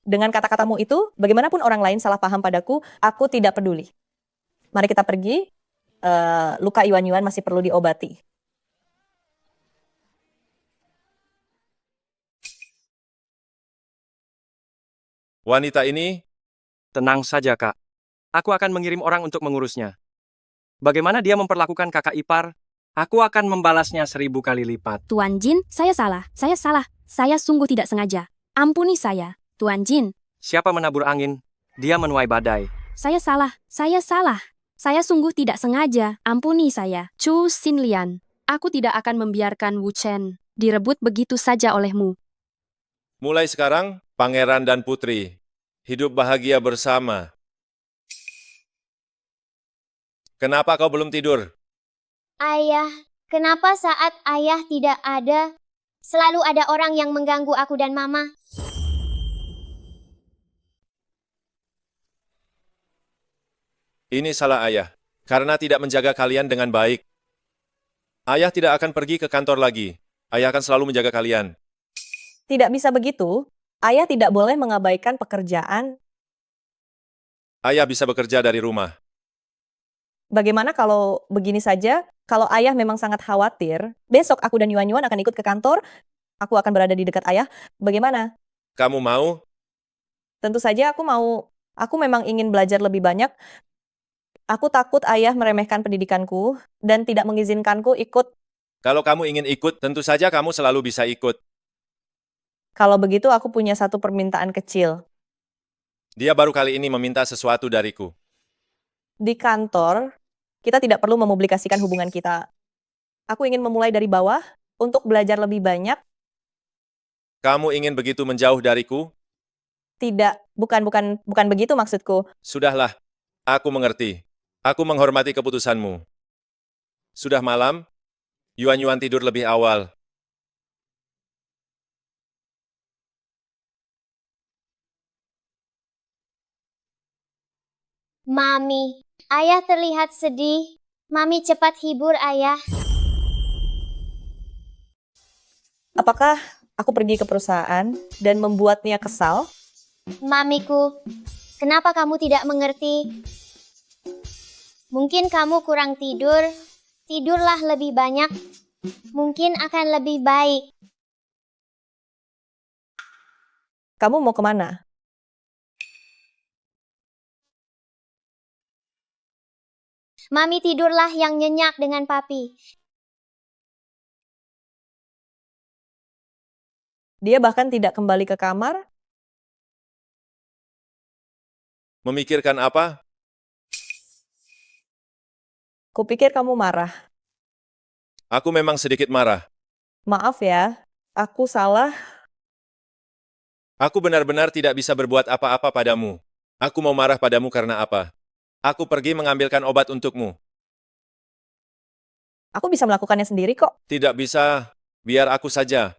Dengan kata-katamu itu, bagaimanapun orang lain salah paham padaku, aku tidak peduli. Mari kita pergi. Luka Yuan masih perlu diobati. Wanita ini? Tenang saja, Kak. Aku akan mengirim orang untuk mengurusnya. Bagaimana dia memperlakukan kakak ipar? Aku akan membalasnya 1000 kali lipat. Tuan Jin, saya salah. Saya salah. Saya sungguh tidak sengaja. Ampuni saya, Tuan Jin. Siapa menabur angin? Dia menuai badai. Saya salah. Saya salah. Saya sungguh tidak sengaja. Ampuni saya, Chu Xinlian. Aku tidak akan membiarkan Wu Chen direbut begitu saja olehmu. Mulai sekarang, pangeran dan putri hidup bahagia bersama. Kenapa kau belum tidur? Ayah, kenapa saat ayah tidak ada, selalu ada orang yang mengganggu aku dan mama? Ini salah ayah, karena tidak menjaga kalian dengan baik. Ayah tidak akan pergi ke kantor lagi. Ayah akan selalu menjaga kalian. Tidak bisa begitu. Ayah tidak boleh mengabaikan pekerjaan. Ayah bisa bekerja dari rumah. Bagaimana kalau begini saja? Kalau ayah memang sangat khawatir, besok aku dan Yuan akan ikut ke kantor. Aku akan berada di dekat ayah. Bagaimana? Kamu mau? Tentu saja aku mau. Aku memang ingin belajar lebih banyak. Aku takut ayah meremehkan pendidikanku dan tidak mengizinkanku ikut. Kalau kamu ingin ikut, tentu saja kamu selalu bisa ikut. Kalau begitu aku punya satu permintaan kecil. Dia baru kali ini meminta sesuatu dariku. Di kantor, kita tidak perlu mempublikasikan hubungan kita. Aku ingin memulai dari bawah untuk belajar lebih banyak. Kamu ingin begitu menjauh dariku? Tidak, bukan begitu maksudku. Sudahlah, aku mengerti. Aku menghormati keputusanmu. Sudah malam, Yuan tidur lebih awal. Mami, ayah terlihat sedih. Mami cepat hibur ayah. Apakah aku pergi ke perusahaan dan membuatnya kesal? Mamiku, kenapa kamu tidak mengerti? Mungkin kamu kurang tidur. Tidurlah lebih banyak. Mungkin akan lebih baik. Kamu mau kemana? Mami tidurlah yang nyenyak dengan papi. Dia bahkan tidak kembali ke kamar. Memikirkan apa? Kupikir kamu marah. Aku memang sedikit marah. Maaf ya, aku salah. Aku benar-benar tidak bisa berbuat apa-apa padamu. Aku mau marah padamu karena apa? Aku pergi mengambilkan obat untukmu. Aku bisa melakukannya sendiri kok. Tidak bisa, biar aku saja.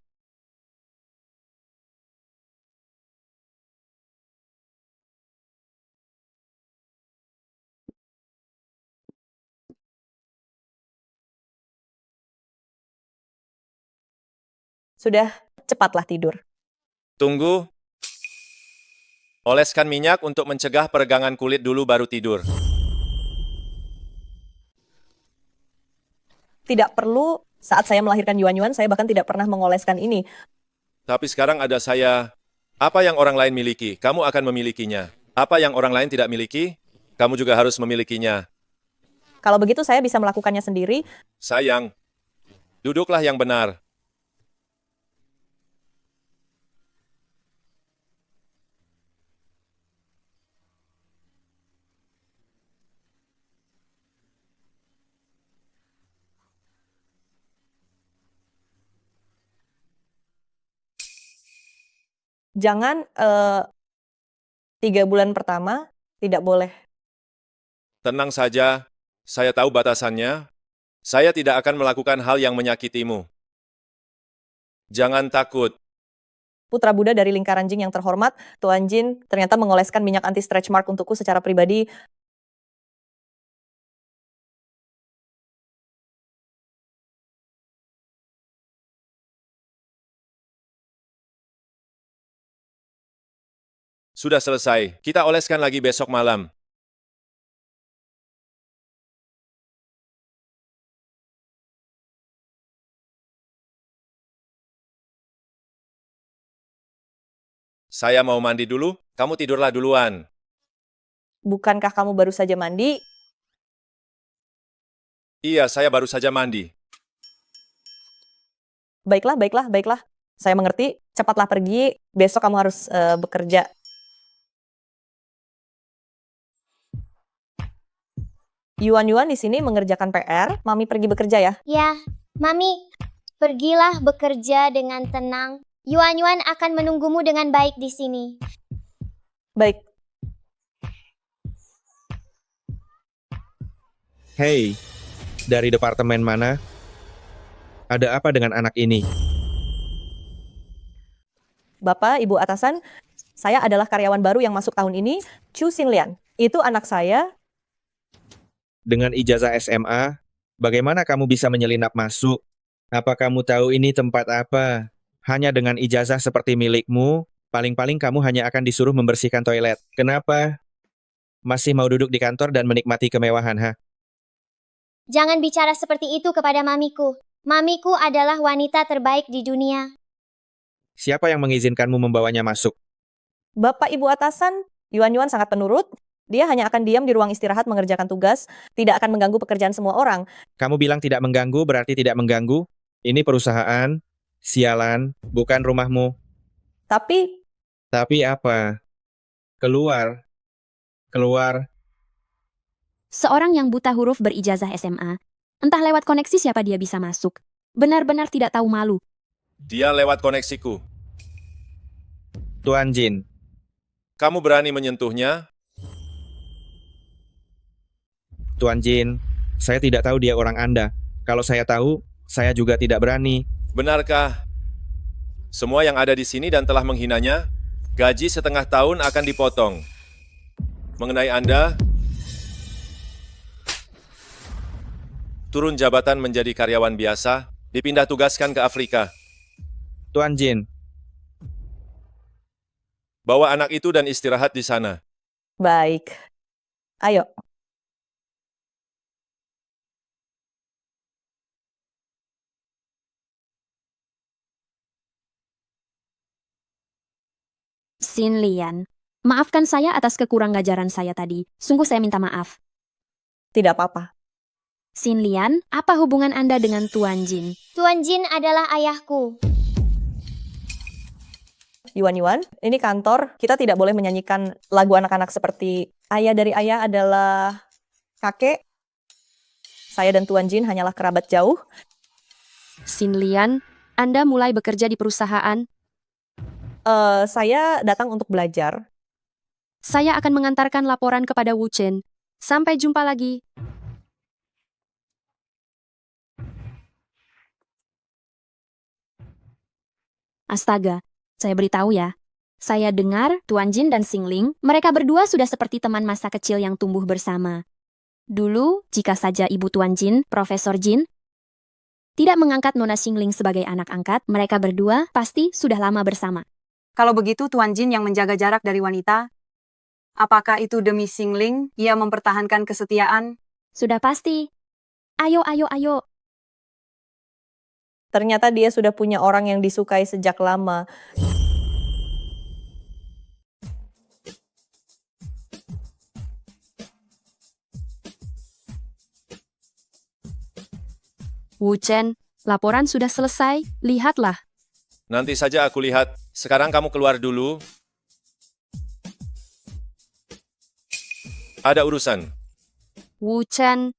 Sudah, cepatlah tidur. Tunggu. Oleskan minyak untuk mencegah peregangan kulit dulu baru tidur. Tidak perlu, saat saya melahirkan Yuan-Yuan, saya bahkan tidak pernah mengoleskan ini. Tapi sekarang ada saya. Apa yang orang lain miliki, kamu akan memilikinya. Apa yang orang lain tidak miliki, kamu juga harus memilikinya. Kalau begitu saya bisa melakukannya sendiri. Sayang, duduklah yang benar. Jangan 3 bulan pertama tidak boleh. Tenang saja, saya tahu batasannya. Saya tidak akan melakukan hal yang menyakitimu. Jangan takut. Putra Buddha dari lingkaran Jing yang terhormat, Tuan Jin ternyata mengoleskan minyak anti-stretch mark untukku secara pribadi. Sudah selesai, kita oleskan lagi besok malam. Saya mau mandi dulu, kamu tidurlah duluan. Bukankah kamu baru saja mandi? Iya, saya baru saja mandi. Baiklah, baiklah, baiklah. Saya mengerti, cepatlah pergi, besok kamu harus bekerja. Yuan-Yuan di sini mengerjakan PR, Mami pergi bekerja ya. Ya, Mami, pergilah bekerja dengan tenang. Yuan-Yuan akan menunggumu dengan baik di sini. Baik. Hei, dari departemen mana? Ada apa dengan anak ini? Bapak, Ibu atasan, saya adalah karyawan baru yang masuk tahun ini, Chu Xinlian. Itu anak saya. Dengan ijazah SMA, bagaimana kamu bisa menyelinap masuk? Apa kamu tahu ini tempat apa? Hanya dengan ijazah seperti milikmu, paling-paling kamu hanya akan disuruh membersihkan toilet. Kenapa? Masih mau duduk di kantor dan menikmati kemewahan, ha? Jangan bicara seperti itu kepada mamiku. Mamiku adalah wanita terbaik di dunia. Siapa yang mengizinkanmu membawanya masuk? Bapak, Ibu atasan, Yuan-Yuan sangat penurut. Dia hanya akan diam di ruang istirahat mengerjakan tugas, tidak akan mengganggu pekerjaan semua orang. Kamu bilang tidak mengganggu berarti tidak mengganggu? Ini perusahaan, sialan, bukan rumahmu. Tapi apa? Keluar. Keluar. Seorang yang buta huruf berijazah SMA. Entah lewat koneksi siapa dia bisa masuk. Benar-benar tidak tahu malu. Dia lewat koneksiku. Tuan Jin. Kamu berani menyentuhnya? Tuan Jin, saya tidak tahu dia orang Anda. Kalau saya tahu, saya juga tidak berani. Benarkah? Semua yang ada di sini dan telah menghinanya, gaji setengah tahun akan dipotong. Mengenai Anda, turun jabatan menjadi karyawan biasa, dipindah tugaskan ke Afrika. Tuan Jin. Bawa anak itu dan istirahat di sana. baik. Ayo. Xin Lian, maafkan saya atas kekuranggajaran saya tadi. Sungguh saya minta maaf. Tidak apa-apa. Xin Lian, apa hubungan Anda dengan Tuan Jin? Tuan Jin adalah ayahku. Yuan, ini kantor, kita tidak boleh menyanyikan lagu anak-anak seperti ayah dari ayah adalah kakek. Saya dan Tuan Jin hanyalah kerabat jauh. Xin Lian, Anda mulai bekerja di perusahaan? Saya datang untuk belajar. Saya akan mengantarkan laporan kepada Wu Chen. Sampai jumpa lagi. Astaga, saya beritahu ya. Saya dengar Tuan Jin dan Xingling, mereka berdua sudah seperti teman masa kecil yang tumbuh bersama. Dulu, jika saja ibu Tuan Jin, Profesor Jin, tidak mengangkat Nona Xingling sebagai anak angkat, mereka berdua pasti sudah lama bersama. Kalau begitu Tuan Jin yang menjaga jarak dari wanita, apakah itu demi Xingling ia mempertahankan kesetiaan? Sudah pasti. Ayo. Ternyata dia sudah punya orang yang disukai sejak lama. Wu Chen, laporan sudah selesai, lihatlah. Nanti saja aku lihat. Sekarang kamu keluar dulu. Ada urusan. Wu Chen,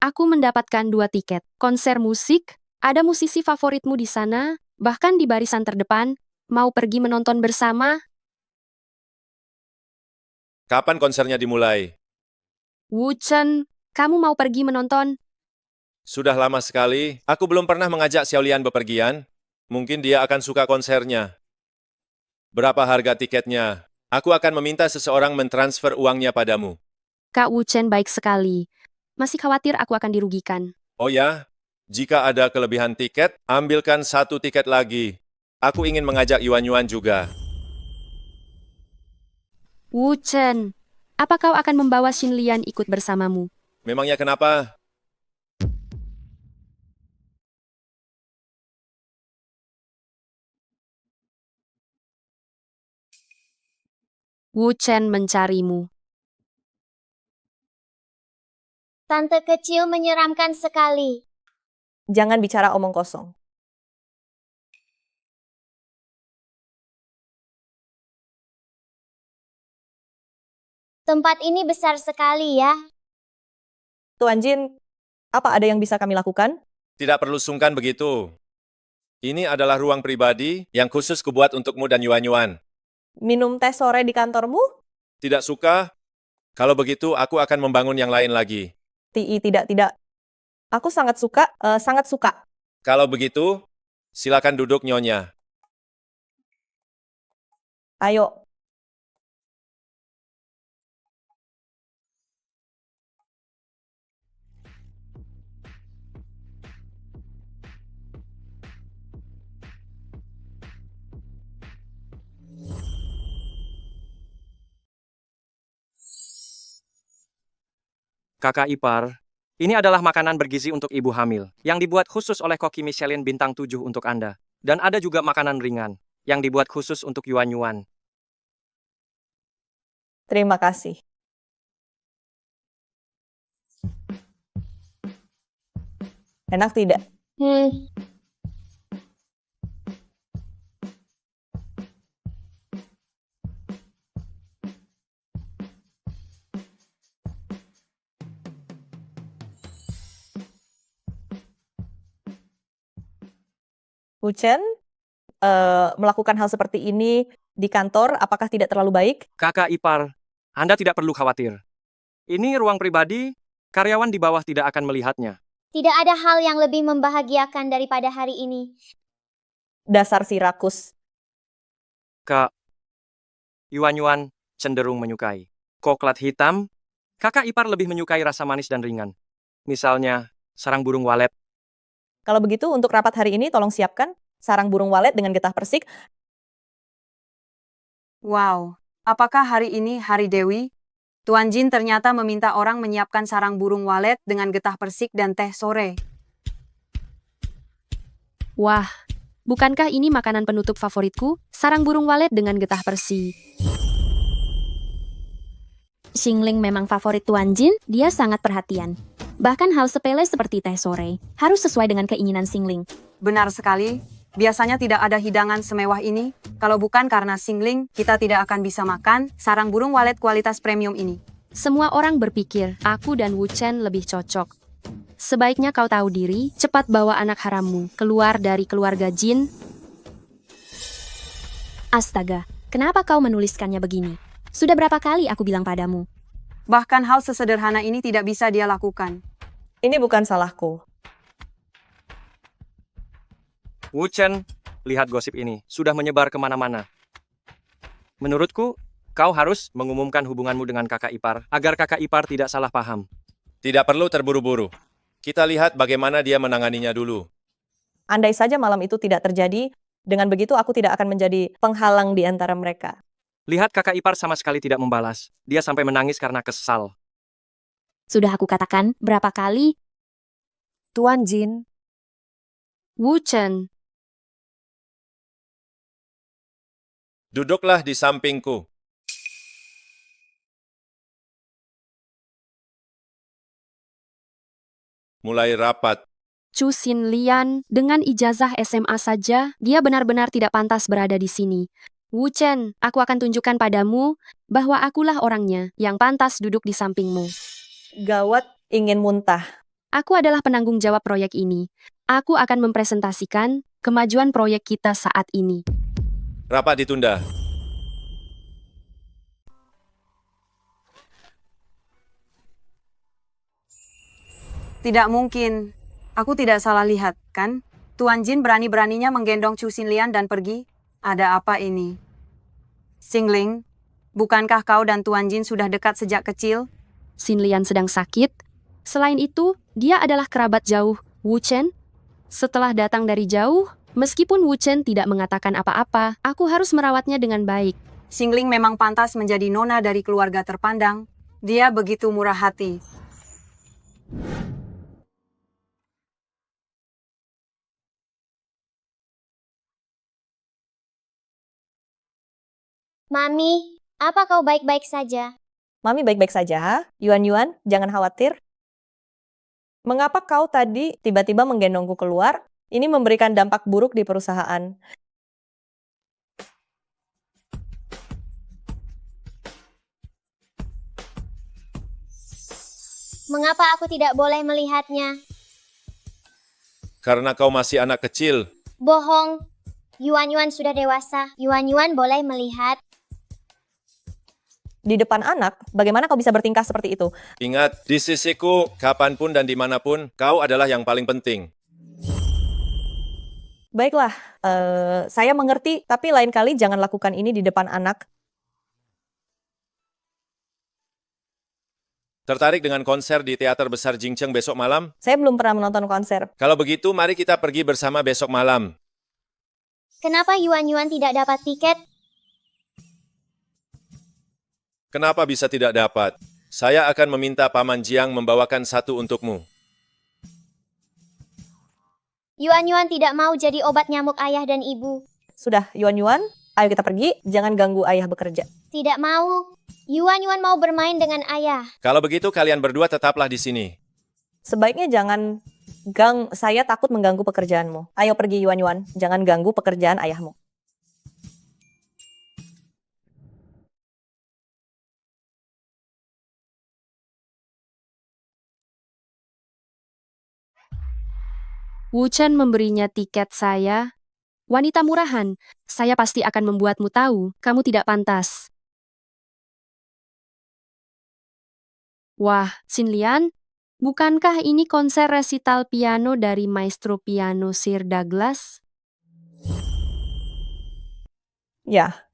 aku mendapatkan 2 tiket. Konser musik, ada musisi favoritmu di sana, bahkan di barisan terdepan. Mau pergi menonton bersama? Kapan konsernya dimulai? Wu Chen, kamu mau pergi menonton? Sudah lama sekali, aku belum pernah mengajak Xiaolian bepergian. Mungkin dia akan suka konsernya. Berapa harga tiketnya? Aku akan meminta seseorang mentransfer uangnya padamu. Kak Wu Chen baik sekali. Masih khawatir aku akan dirugikan. Oh ya? Jika ada kelebihan tiket, ambilkan 1 tiket lagi. Aku ingin mengajak Yuan juga. Wu Chen, apa kau akan membawa Xin Lian ikut bersamamu? Memangnya kenapa? Wu Chen mencarimu. Tante kecil menyeramkan sekali. Jangan bicara omong kosong. Tempat ini besar sekali ya. Tuan Jin, apa ada yang bisa kami lakukan? Tidak perlu sungkan begitu. Ini adalah ruang pribadi yang khusus kubuat untukmu dan Yuan. Minum teh sore di kantormu? Tidak suka? Kalau begitu, aku akan membangun yang lain lagi. Tidak. Aku sangat suka. Kalau begitu, silakan duduk Nyonya. Ayo. Kakak ipar, ini adalah makanan bergizi untuk ibu hamil, yang dibuat khusus oleh koki Michelin bintang 7 untuk Anda. Dan ada juga makanan ringan, yang dibuat khusus untuk Yuan. Terima kasih. Enak tidak? Wu Chen, melakukan hal seperti ini di kantor, apakah tidak terlalu baik? Kakak ipar, Anda tidak perlu khawatir. Ini ruang pribadi, karyawan di bawah tidak akan melihatnya. Tidak ada hal yang lebih membahagiakan daripada hari ini. Dasar si rakus. Kak, Yuan cenderung menyukai. Coklat hitam, kakak ipar lebih menyukai rasa manis dan ringan. Misalnya, sarang burung walet. Kalau begitu, untuk rapat hari ini tolong siapkan sarang burung walet dengan getah persik. Wow, apakah hari ini hari Dewi? Tuan Jin ternyata meminta orang menyiapkan sarang burung walet dengan getah persik dan teh sore. Wah, Bukankah ini makanan penutup favoritku? Sarang burung walet dengan getah persi. Xingling memang favorit Tuan Jin, dia sangat perhatian. Bahkan hal sepele seperti teh sore harus sesuai dengan keinginan Xingling. Benar sekali. Biasanya tidak ada hidangan semewah ini. Kalau bukan karena Xingling, kita tidak akan bisa makan sarang burung walet kualitas premium ini. Semua orang berpikir aku dan Wu Chen lebih cocok. Sebaiknya kau tahu diri, cepat bawa anak harammu keluar dari keluarga Jin. Astaga, kenapa kau menuliskannya begini? Sudah berapa kali aku bilang padamu? Bahkan hal sesederhana ini tidak bisa dia lakukan. Ini bukan salahku. Wu Chen, lihat gosip ini. Sudah menyebar kemana-mana. Menurutku, kau harus mengumumkan hubunganmu dengan kakak ipar, agar kakak ipar tidak salah paham. Tidak perlu terburu-buru. Kita lihat bagaimana dia menanganinya dulu. Andai saja malam itu tidak terjadi, dengan begitu aku tidak akan menjadi penghalang di antara mereka. Lihat kakak ipar sama sekali tidak membalas. Dia sampai menangis karena kesal. Sudah aku katakan berapa kali? Tuan Jin, Wu Chen, Duduklah di sampingku. Mulai rapat. Chu Xinlian, dengan ijazah SMA saja, dia benar-benar tidak pantas berada di sini. Wu Chen, aku akan tunjukkan padamu bahwa akulah orangnya yang pantas duduk di sampingmu. Gawat, ingin muntah. Aku adalah penanggung jawab proyek ini. Aku akan mempresentasikan kemajuan proyek kita saat ini. Rapat ditunda. Tidak mungkin. Aku tidak salah lihat, kan? Tuan Jin berani-beraninya menggendong Chu Xinlian dan pergi. Ada apa ini? Xingling, bukankah kau dan Tuan Jin sudah dekat sejak kecil? Xinlian sedang sakit. Selain itu, dia adalah kerabat jauh Wu Chen. Setelah datang dari jauh, meskipun Wu Chen tidak mengatakan apa-apa, aku harus merawatnya dengan baik. Xingling memang pantas menjadi nona dari keluarga terpandang. Dia begitu murah hati. Mami, apa kau baik-baik saja? Mami baik-baik saja. Yuan, jangan khawatir. Mengapa kau tadi tiba-tiba menggendongku keluar? Ini memberikan dampak buruk di perusahaan. Mengapa aku tidak boleh melihatnya? Karena kau masih anak kecil. Bohong. Yuan sudah dewasa. Yuan boleh melihat. Di depan anak, bagaimana kau bisa bertingkah seperti itu? Ingat, di sisiku, kapanpun dan dimanapun, kau adalah yang paling penting. Baiklah, saya mengerti, tapi lain kali jangan lakukan ini di depan anak. Tertarik dengan konser di Teater Besar Jingcheng besok malam? Saya belum pernah menonton konser. Kalau begitu, mari kita pergi bersama besok malam. Kenapa Yuan tidak dapat tiket? Kenapa bisa tidak dapat? Saya akan meminta Paman Jiang membawakan satu untukmu. Yuan tidak mau jadi obat nyamuk ayah dan ibu. Sudah, Yuan, ayo kita pergi. Jangan ganggu ayah bekerja. Tidak mau. Yuan mau bermain dengan ayah. Kalau begitu, kalian berdua tetaplah di sini. Sebaiknya jangan saya takut mengganggu pekerjaanmu. Ayo pergi, Yuan. Jangan ganggu pekerjaan ayahmu. Wu Chen memberinya tiket saya. Wanita murahan, saya pasti akan membuatmu tahu, kamu tidak pantas. Wah, Xinlian, bukankah ini konser resital piano dari maestro piano Sir Douglas? Ya.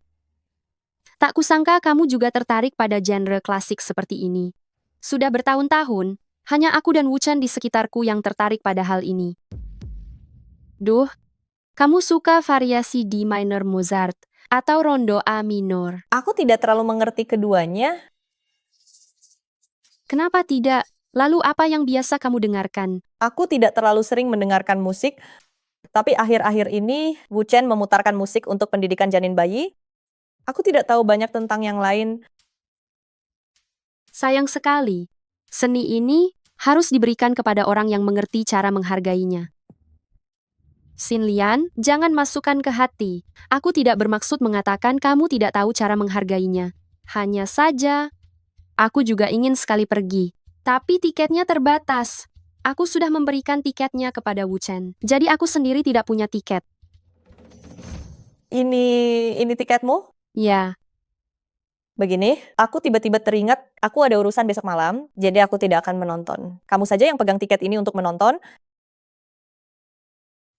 Tak kusangka kamu juga tertarik pada genre klasik seperti ini. Sudah bertahun-tahun, hanya aku dan Wu Chen di sekitarku yang tertarik pada hal ini. Duh, kamu suka variasi D minor Mozart atau rondo A minor? Aku tidak terlalu mengerti keduanya. Kenapa tidak? Lalu apa yang biasa kamu dengarkan? Aku tidak terlalu sering mendengarkan musik. Tapi akhir-akhir ini, Wu Chen memutarkan musik untuk pendidikan janin bayi. Aku tidak tahu banyak tentang yang lain. Sayang sekali. Seni ini harus diberikan kepada orang yang mengerti cara menghargainya. Xin Lian, jangan masukkan ke hati. Aku tidak bermaksud mengatakan kamu tidak tahu cara menghargainya. Hanya saja, aku juga ingin sekali pergi. Tapi tiketnya terbatas. Aku sudah memberikan tiketnya kepada Wu Chen. Jadi aku sendiri tidak punya tiket. Ini tiketmu? Ya. Begini, aku tiba-tiba teringat aku ada urusan besok malam, jadi aku tidak akan menonton. Kamu saja yang pegang tiket ini untuk menonton.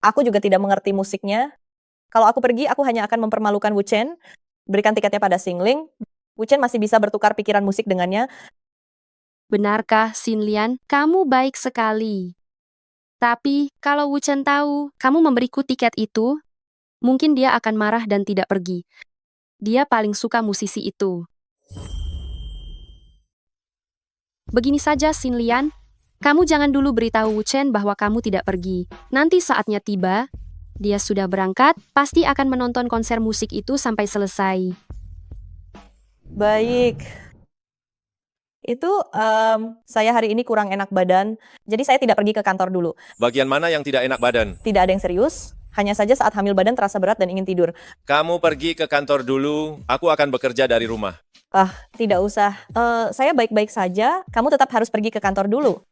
Aku juga tidak mengerti musiknya. Kalau aku pergi, aku hanya akan mempermalukan Wu Chen. Berikan tiketnya pada Xingling. Wu Chen masih bisa bertukar pikiran musik dengannya. Benarkah, Xin Lian? Kamu baik sekali. Tapi, kalau Wu Chen tahu kamu memberiku tiket itu, mungkin dia akan marah dan tidak pergi. Dia paling suka musisi itu. Begini saja, Xin Lian. Kamu jangan dulu beritahu Wu Chen bahwa kamu tidak pergi. Nanti saatnya tiba, dia sudah berangkat, pasti akan menonton konser musik itu sampai selesai. Baik. Itu, saya hari ini kurang enak badan, jadi saya tidak pergi ke kantor dulu. Bagian mana yang tidak enak badan? Tidak ada yang serius, hanya saja saat hamil badan terasa berat dan ingin tidur. Kamu pergi ke kantor dulu, aku akan bekerja dari rumah. Tidak usah. Saya baik-baik saja, kamu tetap harus pergi ke kantor dulu.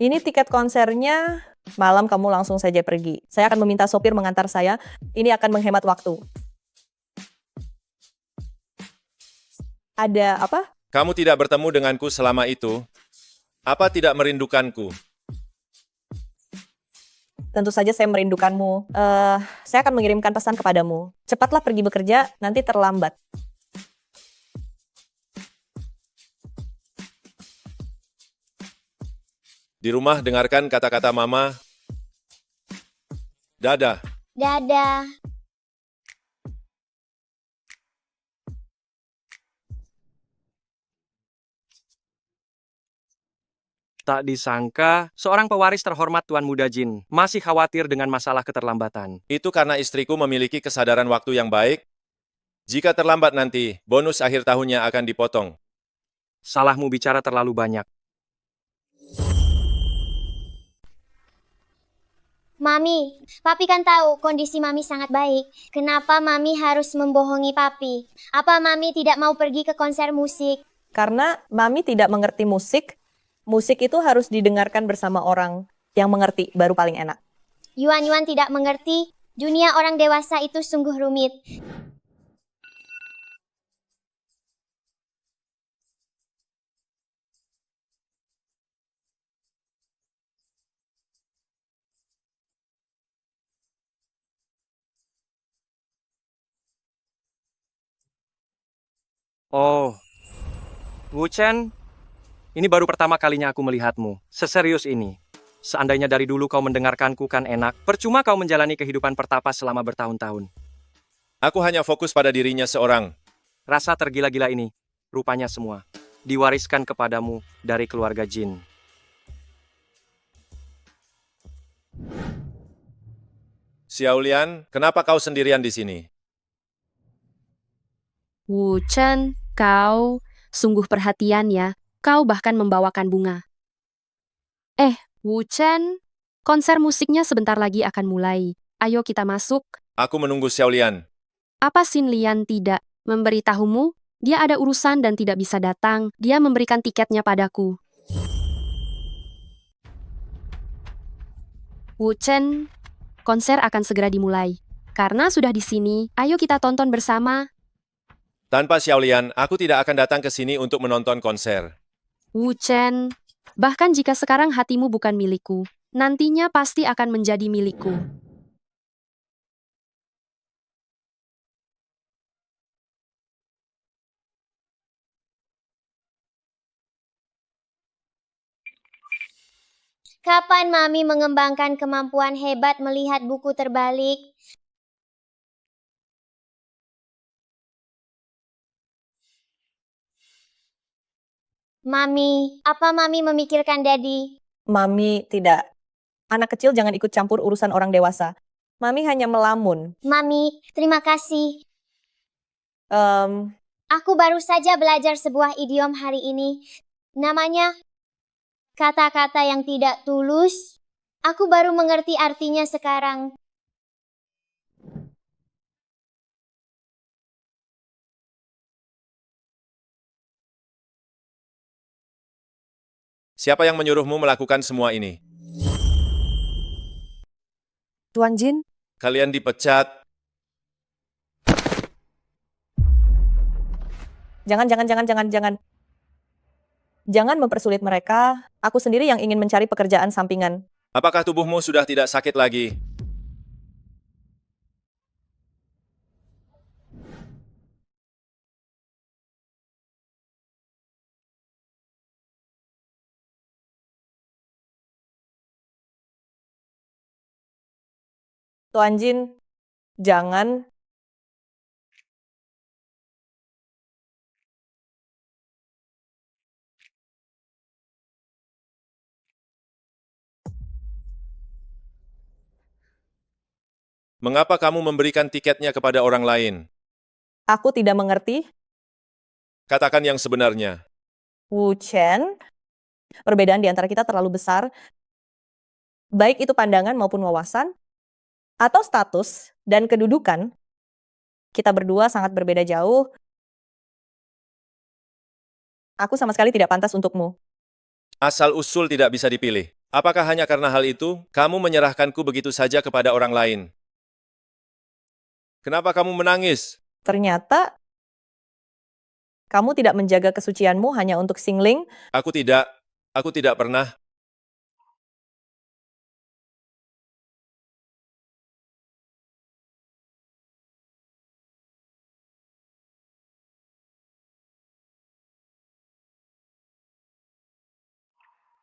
Ini tiket konsernya, malam kamu langsung saja pergi. Saya akan meminta sopir mengantar saya, ini akan menghemat waktu. Ada apa? Kamu tidak bertemu denganku selama itu. Apa tidak merindukanku? Tentu saja saya merindukanmu. Saya akan mengirimkan pesan kepadamu. Cepatlah pergi bekerja, nanti terlambat. Di rumah dengarkan kata-kata mama. Dadah. Dadah. Tak disangka, seorang pewaris terhormat Tuan Muda Jin masih khawatir dengan masalah keterlambatan. Itu karena istriku memiliki kesadaran waktu yang baik. Jika terlambat nanti, bonus akhir tahunnya akan dipotong. Salahmu bicara terlalu banyak. Mami, Papi kan tahu kondisi Mami sangat baik. Kenapa Mami harus membohongi Papi? Apa Mami tidak mau pergi ke konser musik? Karena Mami tidak mengerti musik. Musik itu harus didengarkan bersama orang yang mengerti, baru paling enak. Yuan tidak mengerti. Dunia orang dewasa itu sungguh rumit. Oh, Wu Chen, ini baru pertama kalinya aku melihatmu. Seserius ini. Seandainya dari dulu kau mendengarkanku kan enak. Percuma kau menjalani kehidupan pertapa selama bertahun-tahun. Aku hanya fokus pada dirinya seorang. Rasa tergila-gila ini, rupanya semua, diwariskan kepadamu dari keluarga Jin. Xiaolian, kenapa kau sendirian di sini? Wu Chen, kau sungguh perhatian ya. Kau bahkan membawakan bunga. Wu Chen, konser musiknya sebentar lagi akan mulai. Ayo kita masuk. Aku menunggu Xiaolian. Apa Xin Lian tidak memberitahumu? Dia ada urusan dan tidak bisa datang. Dia memberikan tiketnya padaku. Wu Chen, konser akan segera dimulai. Karena sudah di sini, ayo kita tonton bersama. Tanpa Xiaolian, aku tidak akan datang ke sini untuk menonton konser. Wu Chen, bahkan jika sekarang hatimu bukan milikku, nantinya pasti akan menjadi milikku. Kapan Mami mengembangkan kemampuan hebat melihat buku terbalik? Mami, apa Mami memikirkan Daddy? Mami tidak. Anak kecil jangan ikut campur urusan orang dewasa. Mami hanya melamun. Mami, terima kasih. Em, Aku baru saja belajar sebuah idiom hari ini. Namanya kata-kata yang tidak tulus. Aku baru mengerti artinya sekarang. Siapa yang menyuruhmu melakukan semua ini? Tuan Jin, Kalian dipecat. Jangan. Jangan mempersulit mereka. Aku sendiri yang ingin mencari pekerjaan sampingan. Apakah tubuhmu sudah tidak sakit lagi? Tuan Jin, jangan. Mengapa kamu memberikan tiketnya kepada orang lain? Aku tidak mengerti. Katakan yang sebenarnya. Wu Chen, perbedaan di antara kita terlalu besar. Baik itu pandangan maupun wawasan, atau status dan kedudukan. Kita berdua sangat berbeda jauh. Aku sama sekali tidak pantas untukmu. Asal-usul tidak bisa dipilih. Apakah hanya karena hal itu, kamu menyerahkanku begitu saja kepada orang lain? Kenapa kamu menangis? Ternyata kamu tidak menjaga kesucianmu hanya untuk Xingling. Aku tidak pernah.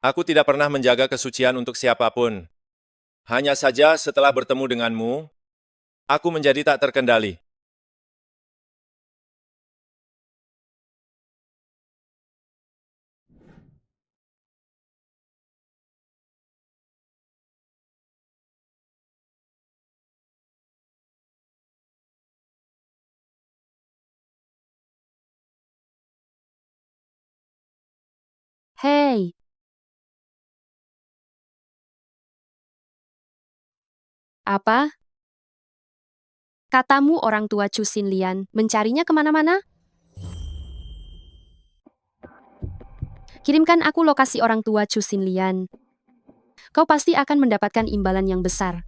Aku tidak pernah menjaga kesucian untuk siapapun. Hanya saja setelah bertemu denganmu, aku menjadi tak terkendali. Hei, apa? Katamu orang tua Chu Xinlian mencarinya kemana-mana? Kirimkan aku lokasi orang tua Chu Xinlian. Kau pasti akan mendapatkan imbalan yang besar.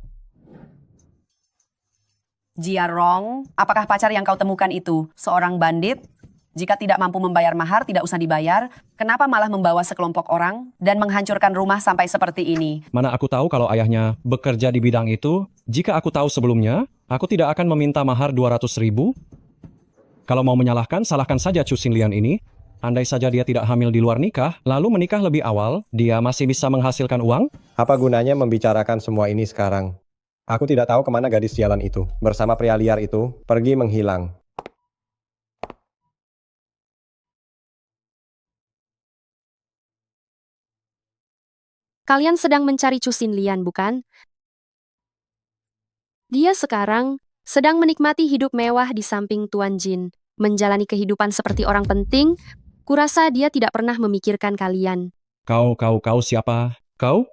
Jia Rong, apakah pacar yang kau temukan itu seorang bandit? Jika tidak mampu membayar mahar, tidak usah dibayar. Kenapa malah membawa sekelompok orang dan menghancurkan rumah sampai seperti ini? Mana aku tahu kalau ayahnya bekerja di bidang itu. Jika aku tahu sebelumnya, aku tidak akan meminta mahar 200.000. Kalau mau menyalahkan, salahkan saja Chu Xinlian ini. Andai saja dia tidak hamil di luar nikah, lalu menikah lebih awal, dia masih bisa menghasilkan uang? Apa gunanya membicarakan semua ini sekarang? Aku tidak tahu kemana gadis jalan itu. Bersama pria liar itu, pergi menghilang. Kalian sedang mencari Chu Xinlian, bukan? Dia sekarang sedang menikmati hidup mewah di samping Tuan Jin. Menjalani kehidupan seperti orang penting, kurasa dia tidak pernah memikirkan kalian. Kau siapa? Kau?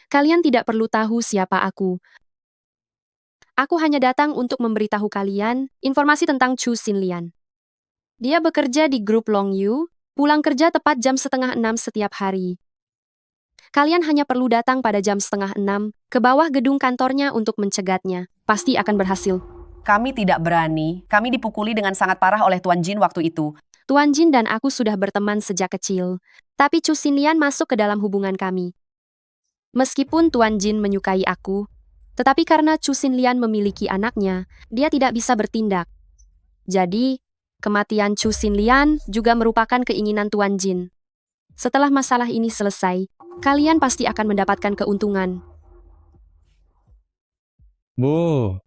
Kalian tidak perlu tahu siapa aku. Aku hanya datang untuk memberitahu kalian informasi tentang Chu Xinlian. Dia bekerja di grup Long Yu, pulang kerja tepat jam 5:30 setiap hari. Kalian hanya perlu datang pada jam 5:30 ke bawah gedung kantornya untuk mencegatnya. Pasti akan berhasil. Kami tidak berani. Kami dipukuli dengan sangat parah oleh Tuan Jin waktu itu. Tuan Jin dan aku sudah berteman sejak kecil. Tapi Chu Xinlian masuk ke dalam hubungan kami. Meskipun Tuan Jin menyukai aku, tetapi karena Chu Xinlian memiliki anaknya, dia tidak bisa bertindak. Jadi, kematian Chu Xinlian juga merupakan keinginan Tuan Jin. Setelah masalah ini selesai, kalian pasti akan mendapatkan keuntungan. Bu,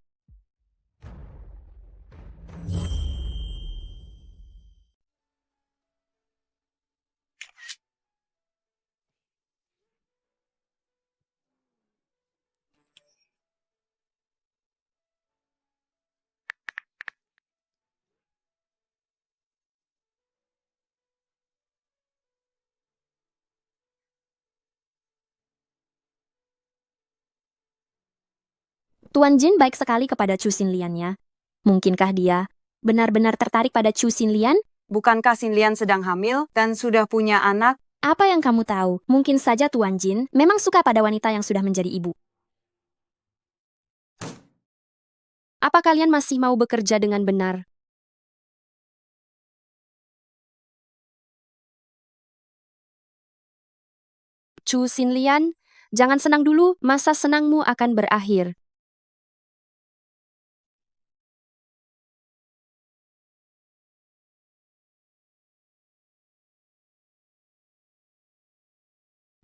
Tuan Jin baik sekali kepada Chu Xinlian ya. Mungkinkah dia benar-benar tertarik pada Chu Xinlian? Bukankah Xinlian sedang hamil dan sudah punya anak? Apa yang kamu tahu? Mungkin saja Tuan Jin memang suka pada wanita yang sudah menjadi ibu. Apa kalian masih mau bekerja dengan benar? Chu Xinlian, jangan senang dulu, masa senangmu akan berakhir.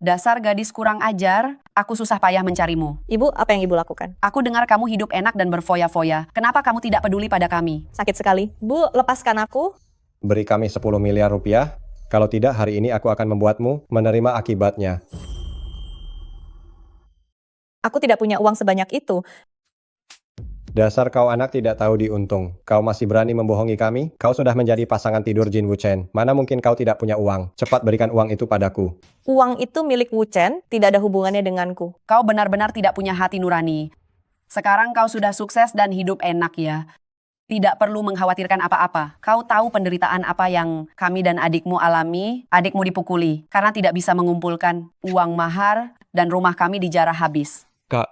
Dasar gadis kurang ajar, aku susah payah mencarimu. Ibu, apa yang ibu lakukan? Aku dengar kamu hidup enak dan berfoya-foya. Kenapa kamu tidak peduli pada kami? Sakit sekali. Bu, lepaskan aku. Beri kami 10 miliar rupiah. Kalau tidak, hari ini aku akan membuatmu menerima akibatnya. Aku tidak punya uang sebanyak itu. Dasar kau anak tidak tahu diuntung. Kau masih berani membohongi kami? Kau sudah menjadi pasangan tidur Jin Wuchen. Mana mungkin kau tidak punya uang? Cepat berikan uang itu padaku. Uang itu milik Wu Chen, tidak ada hubungannya denganku. Kau benar-benar tidak punya hati nurani. Sekarang kau sudah sukses dan hidup enak ya. Tidak perlu mengkhawatirkan apa-apa. Kau tahu penderitaan apa yang kami dan adikmu alami? Adikmu dipukuli karena tidak bisa mengumpulkan uang mahar dan rumah kami dijarah habis. Kak,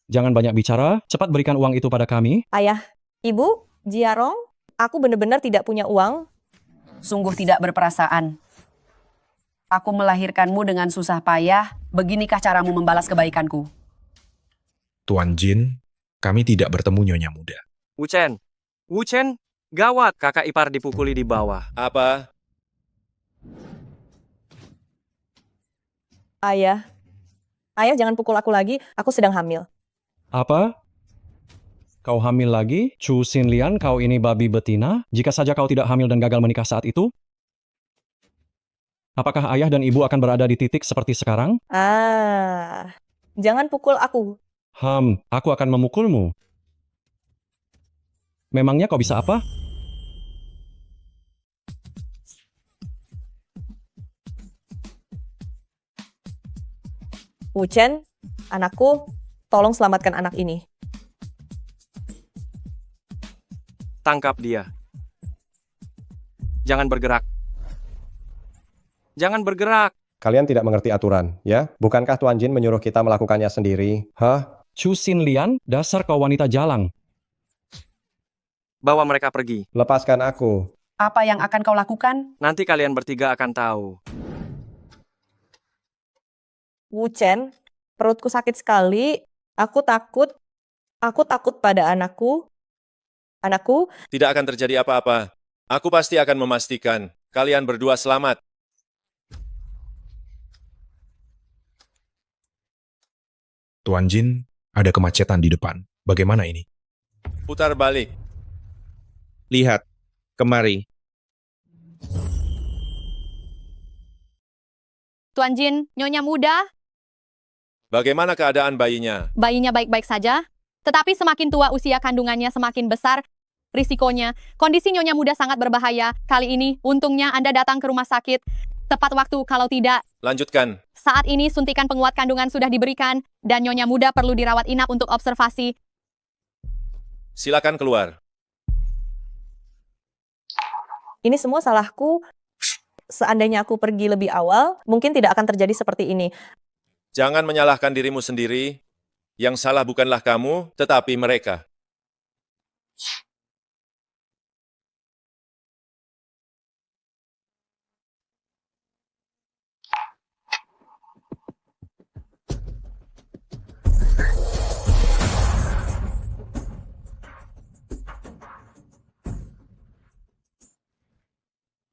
jangan banyak bicara, cepat berikan uang itu pada kami. Ayah, ibu, Jiarong, aku benar-benar tidak punya uang. Sungguh tidak berperasaan. Aku melahirkanmu dengan susah payah. Beginikah caramu membalas kebaikanku? Tuan Jin, kami tidak bertemu Nyonya Muda. Wu Chen, gawat, kakak ipar dipukuli di bawah. Apa? Ayah, jangan pukul aku lagi, aku sedang hamil. Apa? Kau hamil lagi? Chu Xinlian, kau ini babi betina? Jika saja kau tidak hamil dan gagal menikah saat itu? Apakah ayah dan ibu akan berada di titik seperti sekarang? Jangan pukul aku. Aku akan memukulmu. Memangnya kau bisa apa? Wu Chen, anakku, tolong selamatkan anak ini. Tangkap dia. Jangan bergerak. Jangan bergerak. Kalian tidak mengerti aturan, ya? Bukankah Tuan Jin menyuruh kita melakukannya sendiri? Chu Xinlian, dasar kau wanita jalang. Bawa mereka pergi. Lepaskan aku. Apa yang akan kau lakukan? Nanti kalian bertiga akan tahu. Wu Chen, perutku sakit sekali. Aku takut pada anakku. Anakku, Tidak akan terjadi apa-apa. Aku pasti akan memastikan kalian berdua selamat. Tuan Jin, ada kemacetan di depan. Bagaimana ini? Putar balik. Lihat, kemari. Tuan Jin, Nyonya Muda, Bagaimana keadaan bayinya? bayinya baik-baik saja. Tetapi semakin tua usia kandungannya semakin besar risikonya. Kondisi Nyonya Muda sangat berbahaya. Kali ini, untungnya Anda datang ke rumah sakit. Tepat waktu, kalau tidak. Lanjutkan. Saat ini suntikan penguat kandungan sudah diberikan, dan Nyonya Muda perlu dirawat inap untuk observasi. Silakan keluar. ini semua salahku. Seandainya aku pergi lebih awal, mungkin tidak akan terjadi seperti ini. Jangan menyalahkan dirimu sendiri. Yang salah bukanlah kamu, tetapi mereka.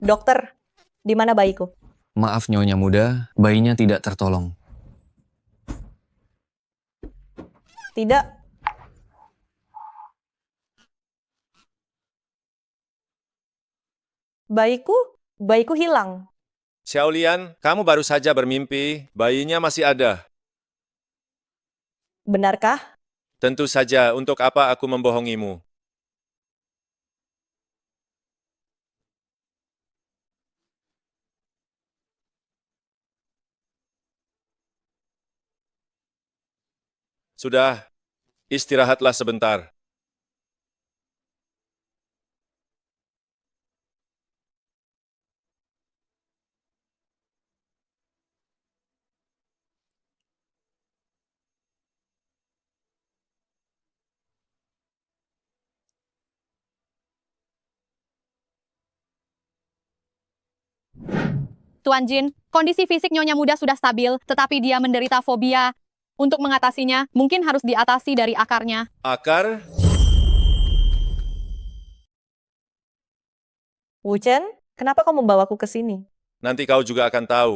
Dokter, di mana bayiku? Maaf Nyonya Muda, bayinya tidak tertolong. Tidak. Bayiku hilang. Xiaolian, kamu baru saja bermimpi, bayinya masih ada. Benarkah? Tentu saja, untuk apa aku membohongimu? Sudah, Istirahatlah sebentar. Tuan Jin, kondisi fisik Nyonya Muda sudah stabil, tetapi dia menderita fobia. Untuk mengatasinya, mungkin harus diatasi dari akarnya. Akar? Wuchen, kenapa kau membawaku ke sini? Nanti kau juga akan tahu.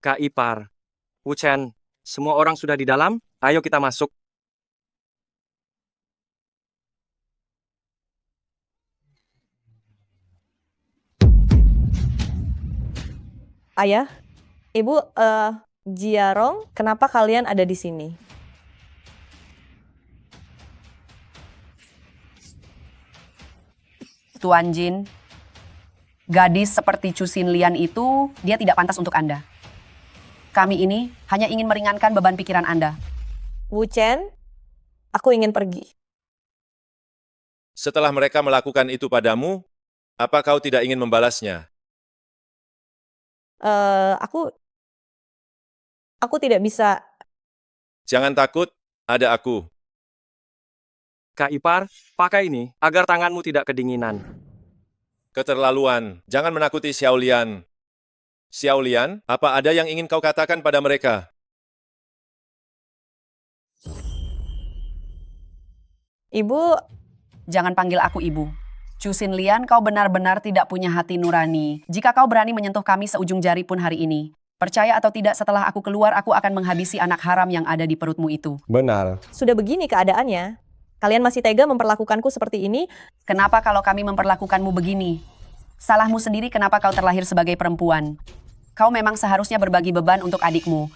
Kak Ipar. Wuchen, semua orang sudah di dalam? Ayo kita masuk. Ayah, Ibu, Jiarong, kenapa kalian ada di sini? Tuan Jin, gadis seperti Chu Xinlian itu, dia tidak pantas untuk Anda. Kami ini hanya ingin meringankan beban pikiran Anda. Wuchen, aku ingin pergi. Setelah mereka melakukan itu padamu, apa kau tidak ingin membalasnya? Aku tidak bisa. Jangan takut, ada aku. Kak Ipar, pakai ini agar tanganmu tidak kedinginan. Keterlaluan, jangan menakuti Xiao Lian. Xiao Lian, apa ada yang ingin kau katakan pada mereka? Ibu, jangan panggil aku ibu. Chu Xinlian, kau benar-benar tidak punya hati nurani. Jika kau berani menyentuh kami seujung jari pun hari ini, percaya atau tidak, setelah aku keluar, aku akan menghabisi anak haram yang ada di perutmu itu. Benar. sudah begini keadaannya. Kalian masih tega memperlakukanku seperti ini? Kenapa kalau kami memperlakukanmu begini? Salahmu sendiri kenapa kau terlahir sebagai perempuan. Kau memang seharusnya berbagi beban untuk adikmu.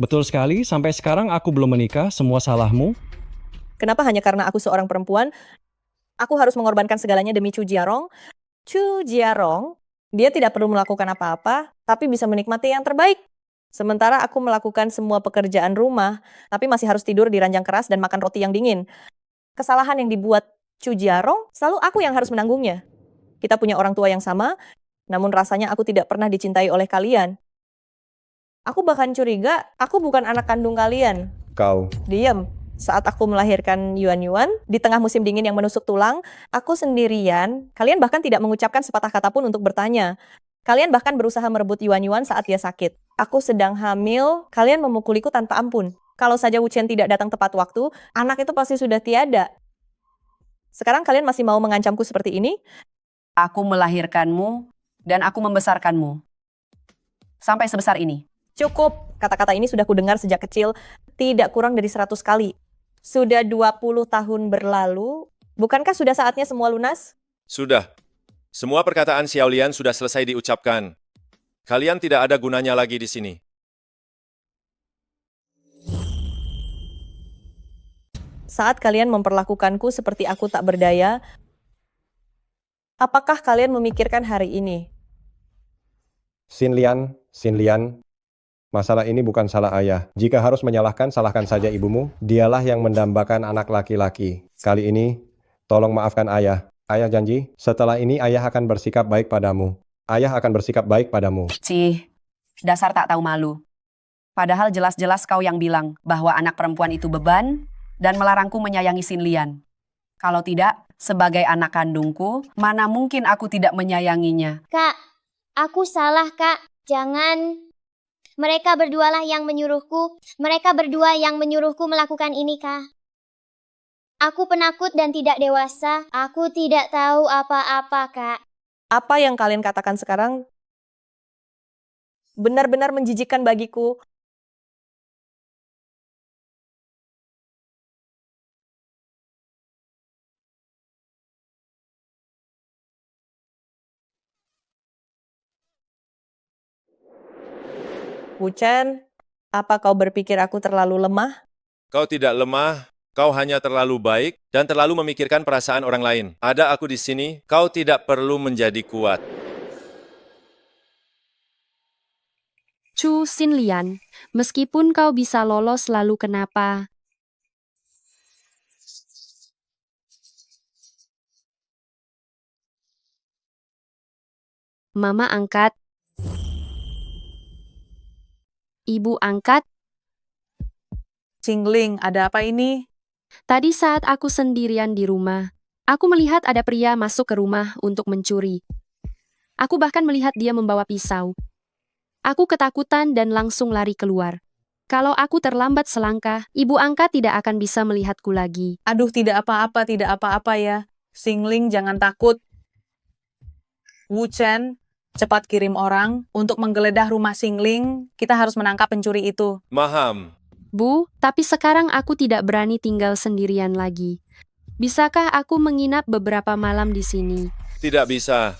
Betul sekali, sampai sekarang aku belum menikah, semua salahmu. Kenapa hanya karena aku seorang perempuan, aku harus mengorbankan segalanya demi Chu Jiarong? Chu Jiarong, dia tidak perlu melakukan apa-apa, tapi bisa menikmati yang terbaik. Sementara aku melakukan semua pekerjaan rumah, tapi masih harus tidur di ranjang keras dan makan roti yang dingin. Kesalahan yang dibuat Chu Jiarong, selalu aku yang harus menanggungnya. Kita punya orang tua yang sama, namun rasanya aku tidak pernah dicintai oleh kalian. Aku bahkan curiga, aku bukan anak kandung kalian. Kau. Diam. Saat aku melahirkan Yuan, di tengah musim dingin yang menusuk tulang, aku sendirian. Kalian bahkan tidak mengucapkan sepatah kata pun untuk bertanya. Kalian bahkan berusaha merebut Yuan saat dia sakit. Aku sedang hamil, kalian memukuliku tanpa ampun. Kalau saja Wuchen tidak datang tepat waktu, anak itu pasti sudah tiada. Sekarang kalian masih mau mengancamku seperti ini? Aku melahirkanmu dan aku membesarkanmu. Sampai sebesar ini. Cukup, kata-kata ini sudah kudengar sejak kecil, tidak kurang dari 100 kali. Sudah 20 tahun berlalu, bukankah sudah saatnya semua lunas? Sudah. Semua perkataan Xiao Lian sudah selesai diucapkan. Kalian tidak ada gunanya lagi di sini. Saat kalian memperlakukanku seperti aku tak berdaya, apakah kalian memikirkan hari ini? Xinlian, masalah ini bukan salah ayah. Jika harus menyalahkan, salahkan saja ibumu. Dialah yang mendambakan anak laki-laki. Kali ini, tolong maafkan ayah. Ayah janji, setelah ini ayah akan bersikap baik padamu. Ayah akan bersikap baik padamu. Cih, dasar tak tahu malu. Padahal jelas-jelas kau yang bilang bahwa anak perempuan itu beban dan melarangku menyayangi Xinlian. Kalau tidak, sebagai anak kandungku, mana mungkin aku tidak menyayanginya. Kak, aku salah, Kak. Jangan. Mereka berdualah yang menyuruhku. Mereka berdua yang menyuruhku melakukan ini, Kak. Aku penakut dan tidak dewasa. Aku tidak tahu apa-apa, Kak. Apa yang kalian katakan sekarang benar-benar menjijikkan bagiku. Wuchen, apa kau berpikir aku terlalu lemah? Kau tidak lemah, kau hanya terlalu baik dan terlalu memikirkan perasaan orang lain. Ada aku di sini, kau tidak perlu menjadi kuat. Chu Xinlian, meskipun kau bisa lolos lalu kenapa? Mama angkat. Ibu angkat. Singling, ada apa ini? Tadi saat aku sendirian di rumah, aku melihat ada pria masuk ke rumah untuk mencuri. Aku bahkan melihat dia membawa pisau. Aku ketakutan dan langsung lari keluar. Kalau aku terlambat selangkah, ibu angkat tidak akan bisa melihatku lagi. Aduh, tidak apa-apa ya. Singling, jangan takut. Wu Chen, cepat kirim orang untuk menggeledah rumah Singling. Kita harus menangkap pencuri itu. Maham. Bu, tapi sekarang aku tidak berani tinggal sendirian lagi. Bisakah aku menginap beberapa malam di sini? Tidak bisa.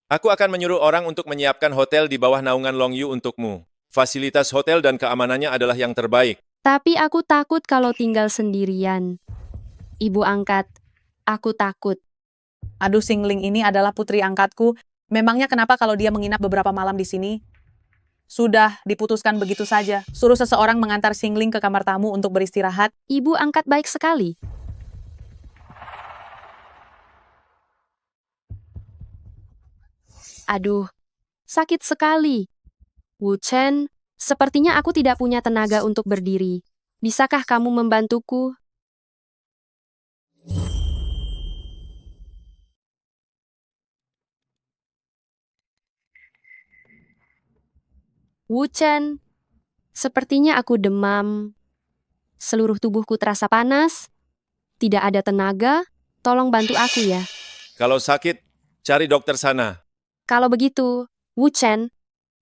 Aku akan menyuruh orang untuk menyiapkan hotel di bawah naungan Long Yu untukmu. Fasilitas hotel dan keamanannya adalah yang terbaik. Tapi aku takut kalau tinggal sendirian. Ibu angkat, aku takut. Aduh, Singling ini adalah putri angkatku. Memangnya kenapa kalau dia menginap beberapa malam di sini? Sudah diputuskan begitu saja. Suruh seseorang mengantar Singling ke kamar tamu untuk beristirahat. Ibu angkat baik sekali. Aduh, sakit sekali. Wu Chen, sepertinya aku tidak punya tenaga untuk berdiri. Bisakah kamu membantuku? Wu Chen, sepertinya aku demam. Seluruh tubuhku terasa panas. Tidak ada tenaga. Tolong bantu aku ya. Kalau sakit, cari dokter sana. Kalau begitu, Wu Chen,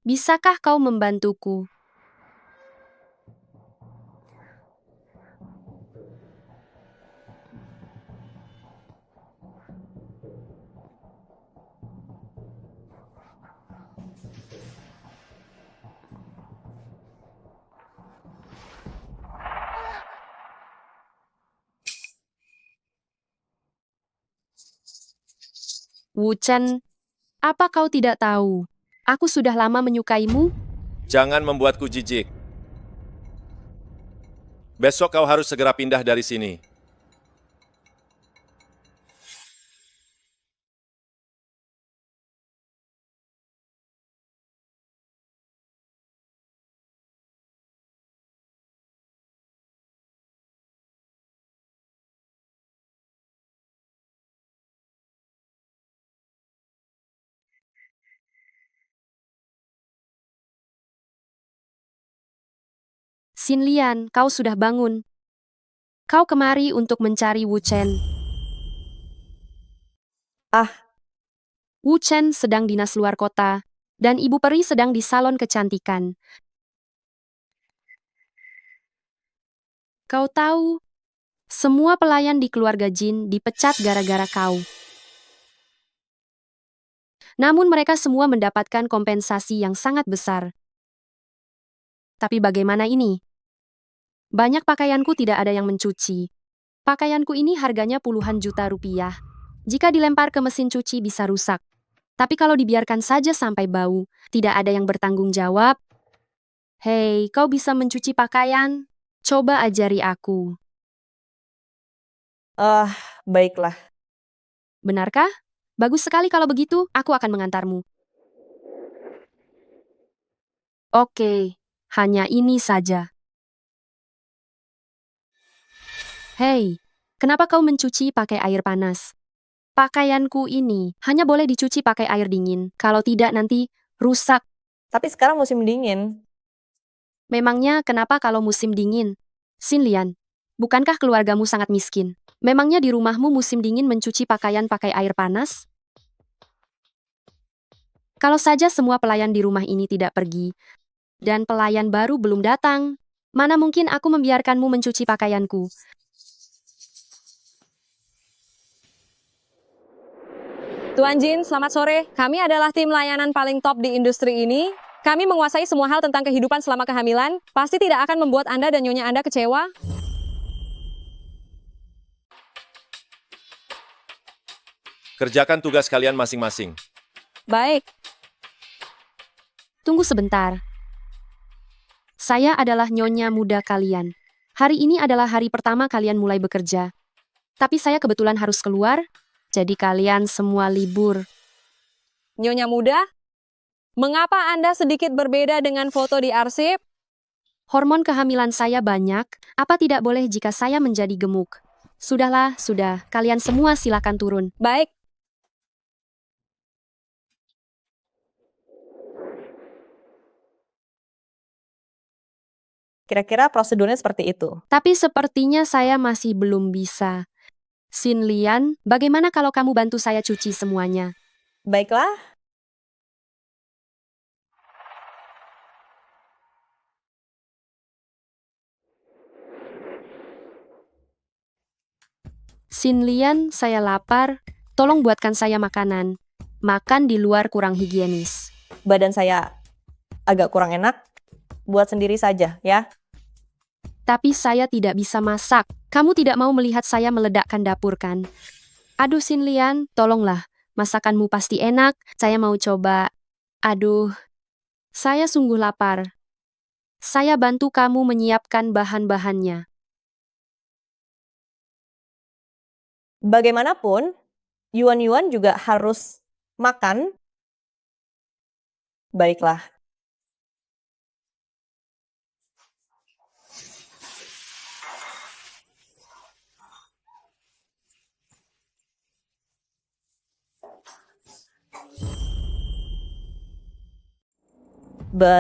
bisakah kau membantuku? Wu Chen, apa kau tidak tahu? Aku sudah lama menyukaimu. Jangan membuatku jijik. Besok kau harus segera pindah dari sini. Xin Lian, kau sudah bangun. Kau kemari untuk mencari Wu Chen. Wu Chen sedang dinas luar kota, dan Ibu Peri sedang di salon kecantikan. Kau tahu, semua pelayan di keluarga Jin dipecat gara-gara kau. Namun mereka semua mendapatkan kompensasi yang sangat besar. Tapi bagaimana ini? Banyak pakaianku tidak ada yang mencuci. Pakaianku ini harganya puluhan juta rupiah. Jika dilempar ke mesin cuci bisa rusak. Tapi kalau dibiarkan saja sampai bau, tidak ada yang bertanggung jawab. Hei, kau bisa mencuci pakaian? Coba ajari aku. Baiklah. Benarkah? Bagus sekali kalau begitu, aku akan mengantarmu. Oke, hanya ini saja. Hei, kenapa kau mencuci pakai air panas? Pakaianku ini hanya boleh dicuci pakai air dingin. Kalau tidak nanti rusak. Tapi sekarang musim dingin. Memangnya kenapa kalau musim dingin? Xin Lian, bukankah keluargamu sangat miskin? Memangnya di rumahmu musim dingin mencuci pakaian pakai air panas? Kalau saja semua pelayan di rumah ini tidak pergi, dan pelayan baru belum datang, mana mungkin aku membiarkanmu mencuci pakaianku? Tuan Jin, selamat sore. Kami adalah tim layanan paling top di industri ini. Kami menguasai semua hal tentang kehidupan selama kehamilan. Pasti tidak akan membuat Anda dan nyonya Anda kecewa. Kerjakan tugas kalian masing-masing. Baik. Tunggu sebentar. Saya adalah nyonya muda kalian. Hari ini adalah hari pertama kalian mulai bekerja. Tapi saya kebetulan harus keluar, jadi kalian semua libur. Nyonya muda, mengapa Anda sedikit berbeda dengan foto di arsip? Hormon kehamilan saya banyak, apa tidak boleh jika saya menjadi gemuk? Sudahlah, sudah. Kalian semua silakan turun. Baik. Kira-kira prosedurnya seperti itu. Tapi sepertinya saya masih belum bisa. Xin Lian, bagaimana kalau kamu bantu saya cuci semuanya? Baiklah. Xin Lian, saya lapar. Tolong buatkan saya makanan. Makan di luar kurang higienis. Badan saya agak kurang enak. Buat sendiri saja, ya. Tapi saya tidak bisa masak. Kamu tidak mau melihat saya meledakkan dapur kan? Aduh Xin Lian, tolonglah. Masakanmu pasti enak. Saya mau coba. Aduh, saya sungguh lapar. Saya bantu kamu menyiapkan bahan-bahannya. Bagaimanapun, Yuan juga harus makan. Baiklah.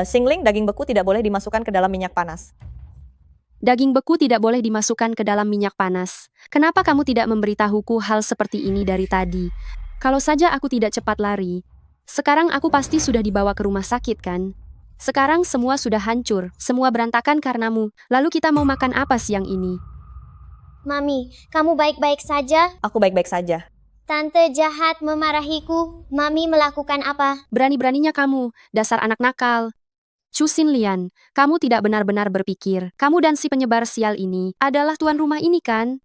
Xingling, daging beku tidak boleh dimasukkan ke dalam minyak panas. Daging beku tidak boleh dimasukkan ke dalam minyak panas. Kenapa kamu tidak memberitahuku hal seperti ini dari tadi? Kalau saja aku tidak cepat lari. Sekarang aku pasti sudah dibawa ke rumah sakit kan? Sekarang semua sudah hancur, semua berantakan karenamu. Lalu kita mau makan apa siang ini? Mami, kamu baik-baik saja? Aku baik-baik saja. Tante jahat memarahiku. Mami melakukan apa? Berani-beraninya kamu, dasar anak nakal. Chu Xin Lian, kamu tidak benar-benar berpikir, kamu dan si penyebar sial ini adalah tuan rumah ini kan?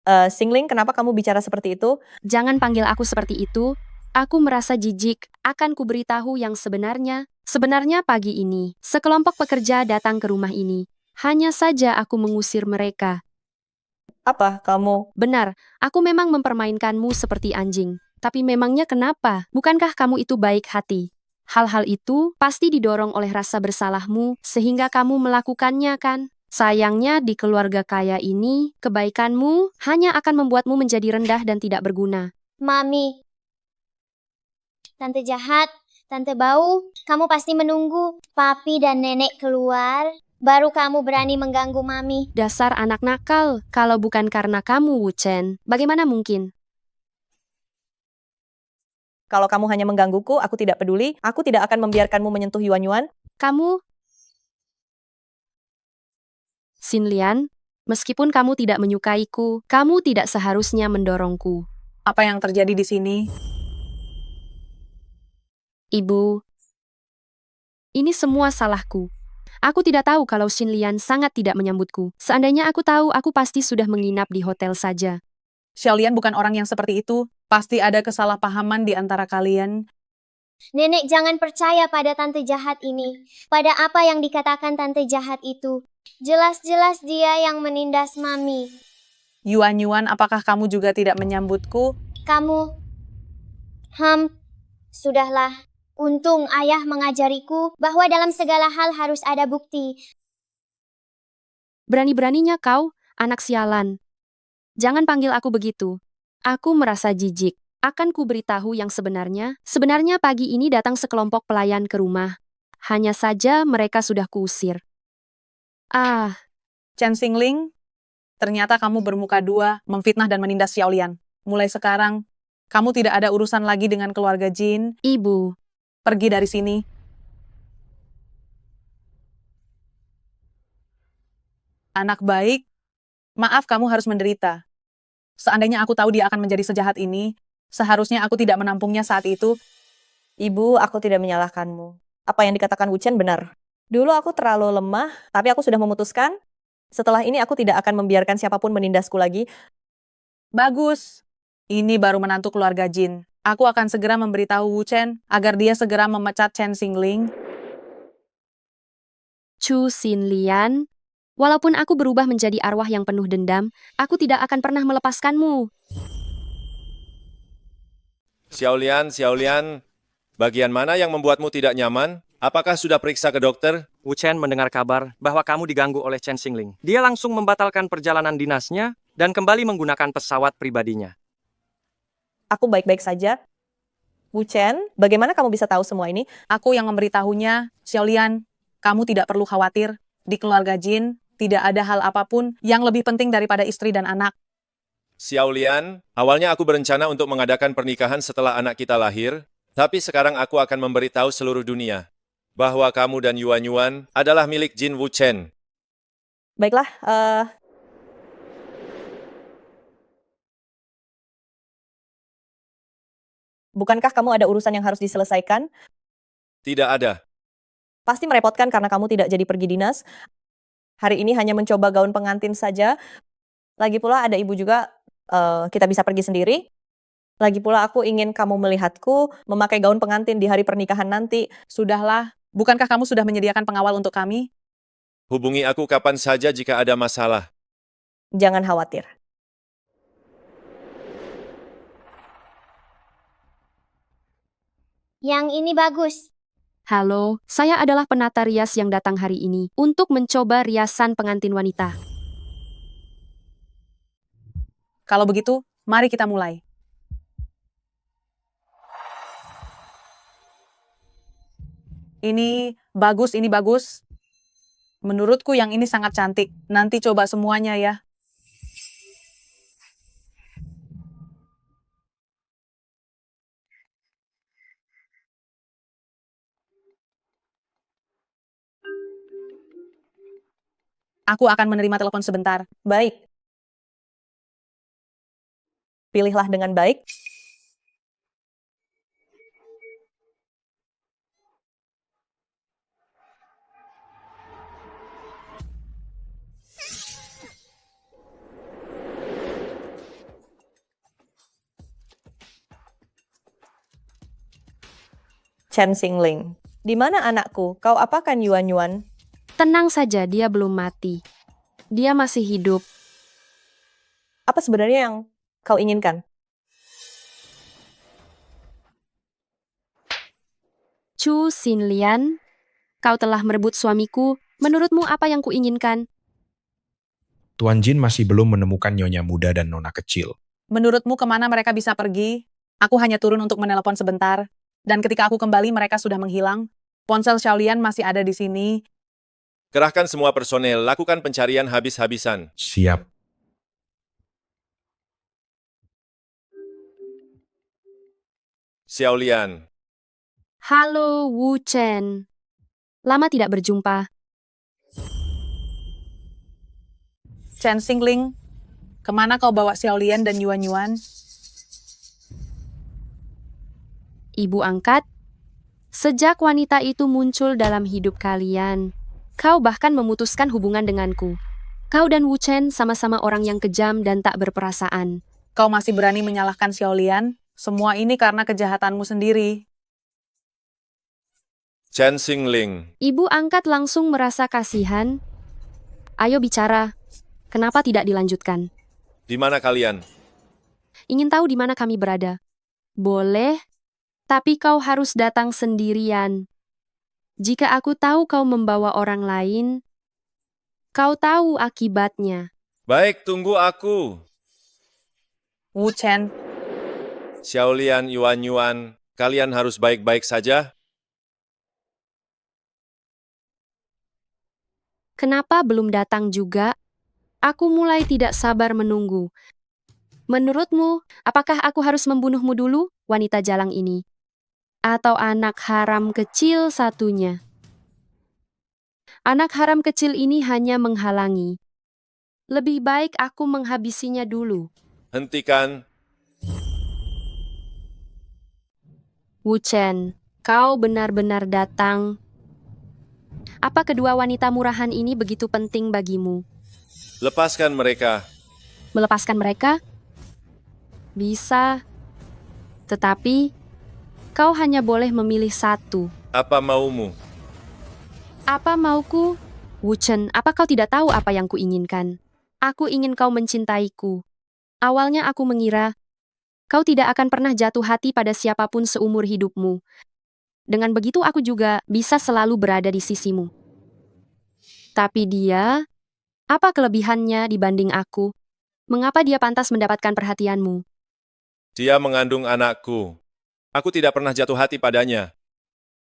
Xingling, kenapa kamu bicara seperti itu? Jangan panggil aku seperti itu. Aku merasa jijik. Akan kuberitahu yang sebenarnya. Sebenarnya pagi ini, sekelompok pekerja datang ke rumah ini. Hanya saja aku mengusir mereka. Apa kamu? Benar, aku memang mempermainkanmu seperti anjing. Tapi memangnya kenapa? Bukankah kamu itu baik hati? Hal-hal itu pasti didorong oleh rasa bersalahmu sehingga kamu melakukannya kan? Sayangnya di keluarga kaya ini, kebaikanmu hanya akan membuatmu menjadi rendah dan tidak berguna. Mami. Tante jahat, tante bau, kamu pasti menunggu papi dan nenek keluar. Baru kamu berani mengganggu Mami. Dasar anak nakal, kalau bukan karena kamu, Wu Chen, bagaimana mungkin? Kalau kamu hanya menggangguku, aku tidak peduli. Aku tidak akan membiarkanmu menyentuh Yuan. Kamu? Xin Lian, meskipun kamu tidak menyukaiku, kamu tidak seharusnya mendorongku. Apa yang terjadi di sini? Ibu, ini semua salahku. Aku tidak tahu kalau Xin Lian sangat tidak menyambutku. Seandainya aku tahu, aku pasti sudah menginap di hotel saja. Xiaolian bukan orang yang seperti itu. Pasti ada kesalahpahaman di antara kalian. Nenek jangan percaya pada tante jahat ini. Pada apa yang dikatakan tante jahat itu. Jelas-jelas dia yang menindas Mami. Yuan, apakah kamu juga tidak menyambutku? Kamu... Sudahlah. Untung ayah mengajariku bahwa dalam segala hal harus ada bukti. Berani-beraninya kau, anak sialan. Jangan panggil aku begitu. Aku merasa jijik. Akan ku beritahu yang sebenarnya. Sebenarnya pagi ini datang sekelompok pelayan ke rumah. Hanya saja mereka sudah kuusir. Chen Xingling, ternyata kamu bermuka dua, memfitnah dan menindas Xiaolian. Mulai sekarang, kamu tidak ada urusan lagi dengan keluarga Jin. Ibu. Pergi dari sini. Anak baik, maaf kamu harus menderita. Seandainya aku tahu dia akan menjadi sejahat ini, seharusnya aku tidak menampungnya saat itu. Ibu, aku tidak menyalahkanmu. Apa yang dikatakan Wu Chen benar. Dulu aku terlalu lemah, tapi aku sudah memutuskan. Setelah ini aku tidak akan membiarkan siapapun menindasku lagi. Bagus. Ini baru menantu keluarga Jin. Aku akan segera memberitahu Wu Chen agar dia segera memecat Chen Xingling. Chu Xin Lian, walaupun aku berubah menjadi arwah yang penuh dendam, aku tidak akan pernah melepaskanmu. Xiaolian, Bagian mana yang membuatmu tidak nyaman? Apakah sudah periksa ke dokter? Wu Chen mendengar kabar bahwa kamu diganggu oleh Chen Xingling. Dia langsung membatalkan perjalanan dinasnya dan kembali menggunakan pesawat pribadinya. Aku baik-baik saja. Wu Chen, bagaimana kamu bisa tahu semua ini? Aku yang memberitahunya, Xiaolian, kamu tidak perlu khawatir. Di keluarga Jin, tidak ada hal apapun yang lebih penting daripada istri dan anak. Xiaolian, awalnya aku berencana untuk mengadakan pernikahan setelah anak kita lahir, tapi sekarang aku akan memberitahu seluruh dunia bahwa kamu dan Yuan Yuan adalah milik Jin Wu Chen. Baiklah, bukankah kamu ada urusan yang harus diselesaikan? Tidak ada. Pasti merepotkan karena kamu tidak jadi pergi dinas. Hari ini hanya mencoba gaun pengantin saja. Lagi pula ada ibu juga, kita bisa pergi sendiri. Lagi pula aku ingin kamu melihatku memakai gaun pengantin di hari pernikahan nanti. Sudahlah, bukankah kamu sudah menyediakan pengawal untuk kami? Hubungi aku kapan saja jika ada masalah. Jangan khawatir. Yang ini bagus. Halo, saya adalah penata rias yang datang hari ini untuk mencoba riasan pengantin wanita. Kalau begitu, mari kita mulai. Ini bagus. Menurutku yang ini sangat cantik. Nanti coba semuanya ya. Aku akan menerima telepon sebentar. Baik. Pilihlah dengan baik. Chen Xingling. Di mana anakku? Kau apakan Yuan Yuan? Tenang saja, dia belum mati. Dia masih hidup. Apa sebenarnya yang kau inginkan? Chu Xinlian, kau telah merebut suamiku. Menurutmu apa yang kuinginkan? Tuan Jin masih belum menemukan nyonya muda dan nona kecil. Menurutmu kemana mereka bisa pergi? Aku hanya turun untuk menelepon sebentar. Dan ketika aku kembali, mereka sudah menghilang. Ponsel Xiaolian masih ada di sini. Kerahkan semua personel, lakukan pencarian habis-habisan. Siap. Xiaolian. Halo, Wu Chen. Lama tidak berjumpa. Chen Xingling, kemana kau bawa Xiaolian dan Yuan Yuan? Ibu angkat, sejak wanita itu muncul dalam hidup kalian, kau bahkan memutuskan hubungan denganku. Kau dan Wu Chen sama-sama orang yang kejam dan tak berperasaan. Kau masih berani menyalahkan Xiaolian? Semua ini karena kejahatanmu sendiri. Chen Xingling. Ibu angkat langsung merasa kasihan. Ayo bicara, kenapa tidak dilanjutkan? Di mana kalian? Ingin tahu di mana kami berada? Boleh, tapi kau harus datang sendirian. Jika aku tahu kau membawa orang lain, kau tahu akibatnya. Baik, tunggu aku. Wu Chen. Xiaolian, Yuan Yuan, kalian harus baik-baik saja. Kenapa belum datang juga? Aku mulai tidak sabar menunggu. Menurutmu, apakah aku harus membunuhmu dulu, wanita jalang ini? Atau anak haram kecil satunya? Anak haram kecil ini hanya menghalangi. Lebih baik aku menghabisinya dulu. Hentikan. Wu Chen, kau benar-benar datang. Apa kedua wanita murahan ini begitu penting bagimu? Lepaskan mereka. Melepaskan mereka? Bisa. Tetapi, kau hanya boleh memilih satu. Apa maumu? Apa mauku? Wu Chen, apa kau tidak tahu apa yang kuinginkan? Aku ingin kau mencintaiku. Awalnya aku mengira, kau tidak akan pernah jatuh hati pada siapapun seumur hidupmu. Dengan begitu aku juga bisa selalu berada di sisimu. Tapi dia, apa kelebihannya dibanding aku? Mengapa dia pantas mendapatkan perhatianmu? Dia mengandung anakku. Aku tidak pernah jatuh hati padanya.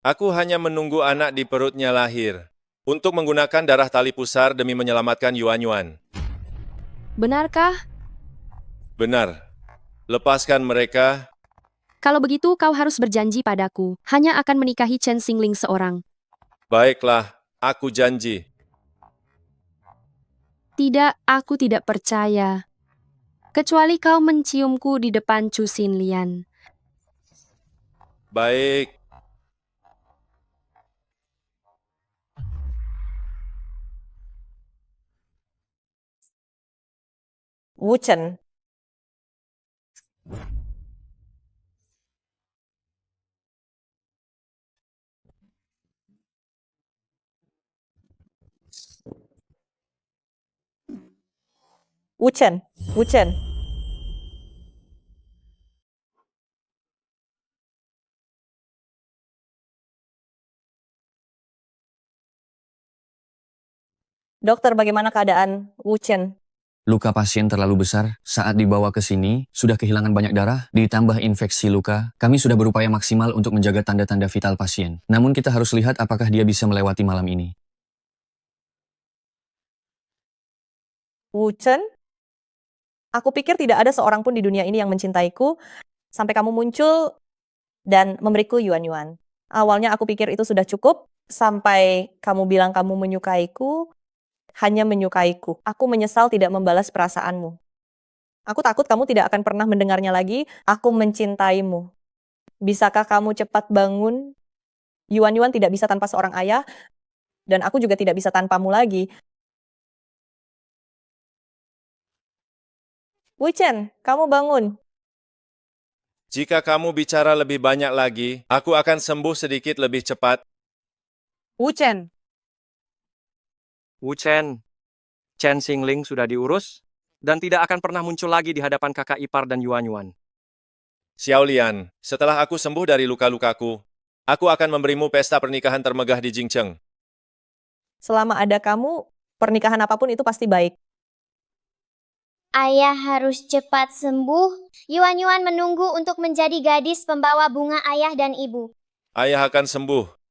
Aku hanya menunggu anak di perutnya lahir untuk menggunakan darah tali pusar demi menyelamatkan Yuan-Yuan. Benarkah? Benar. Lepaskan mereka. Kalau begitu kau harus berjanji padaku, hanya akan menikahi Chen Xingling seorang. Baiklah, aku janji. Tidak, aku tidak percaya. Kecuali kau menciumku di depan Chu Xinlian. Baik. Wu Chen. Wu Chen. Wu Chen. Dokter, bagaimana keadaan Wu Chen? Luka pasien terlalu besar, saat dibawa ke sini, sudah kehilangan banyak darah, ditambah infeksi luka. Kami sudah berupaya maksimal untuk menjaga tanda-tanda vital pasien. Namun kita harus lihat apakah dia bisa melewati malam ini. Wu Chen? Aku pikir tidak ada seorang pun di dunia ini yang mencintaiku, sampai kamu muncul dan memberiku Yuan-Yuan. Awalnya aku pikir itu sudah cukup, sampai kamu bilang kamu menyukaiku, hanya menyukaiku. Aku menyesal tidak membalas perasaanmu. Aku takut kamu tidak akan pernah mendengarnya lagi. Aku mencintaimu. Bisakah kamu cepat bangun? Yuan-Yuan tidak bisa tanpa seorang ayah, dan aku juga tidak bisa tanpamu lagi. Wu Chen, kamu bangun. Jika kamu bicara lebih banyak lagi, aku akan sembuh sedikit lebih cepat. Wu Chen, Wu Chen, Chen Xingling sudah diurus dan tidak akan pernah muncul lagi di hadapan kakak ipar dan Yuan-Yuan. Xiao Lian, setelah aku sembuh dari luka-lukaku, aku akan memberimu pesta pernikahan termegah di Jingcheng. Selama ada kamu, pernikahan apapun itu pasti baik. Ayah harus cepat sembuh. Yuan-Yuan menunggu untuk menjadi gadis pembawa bunga ayah dan ibu. Ayah akan sembuh.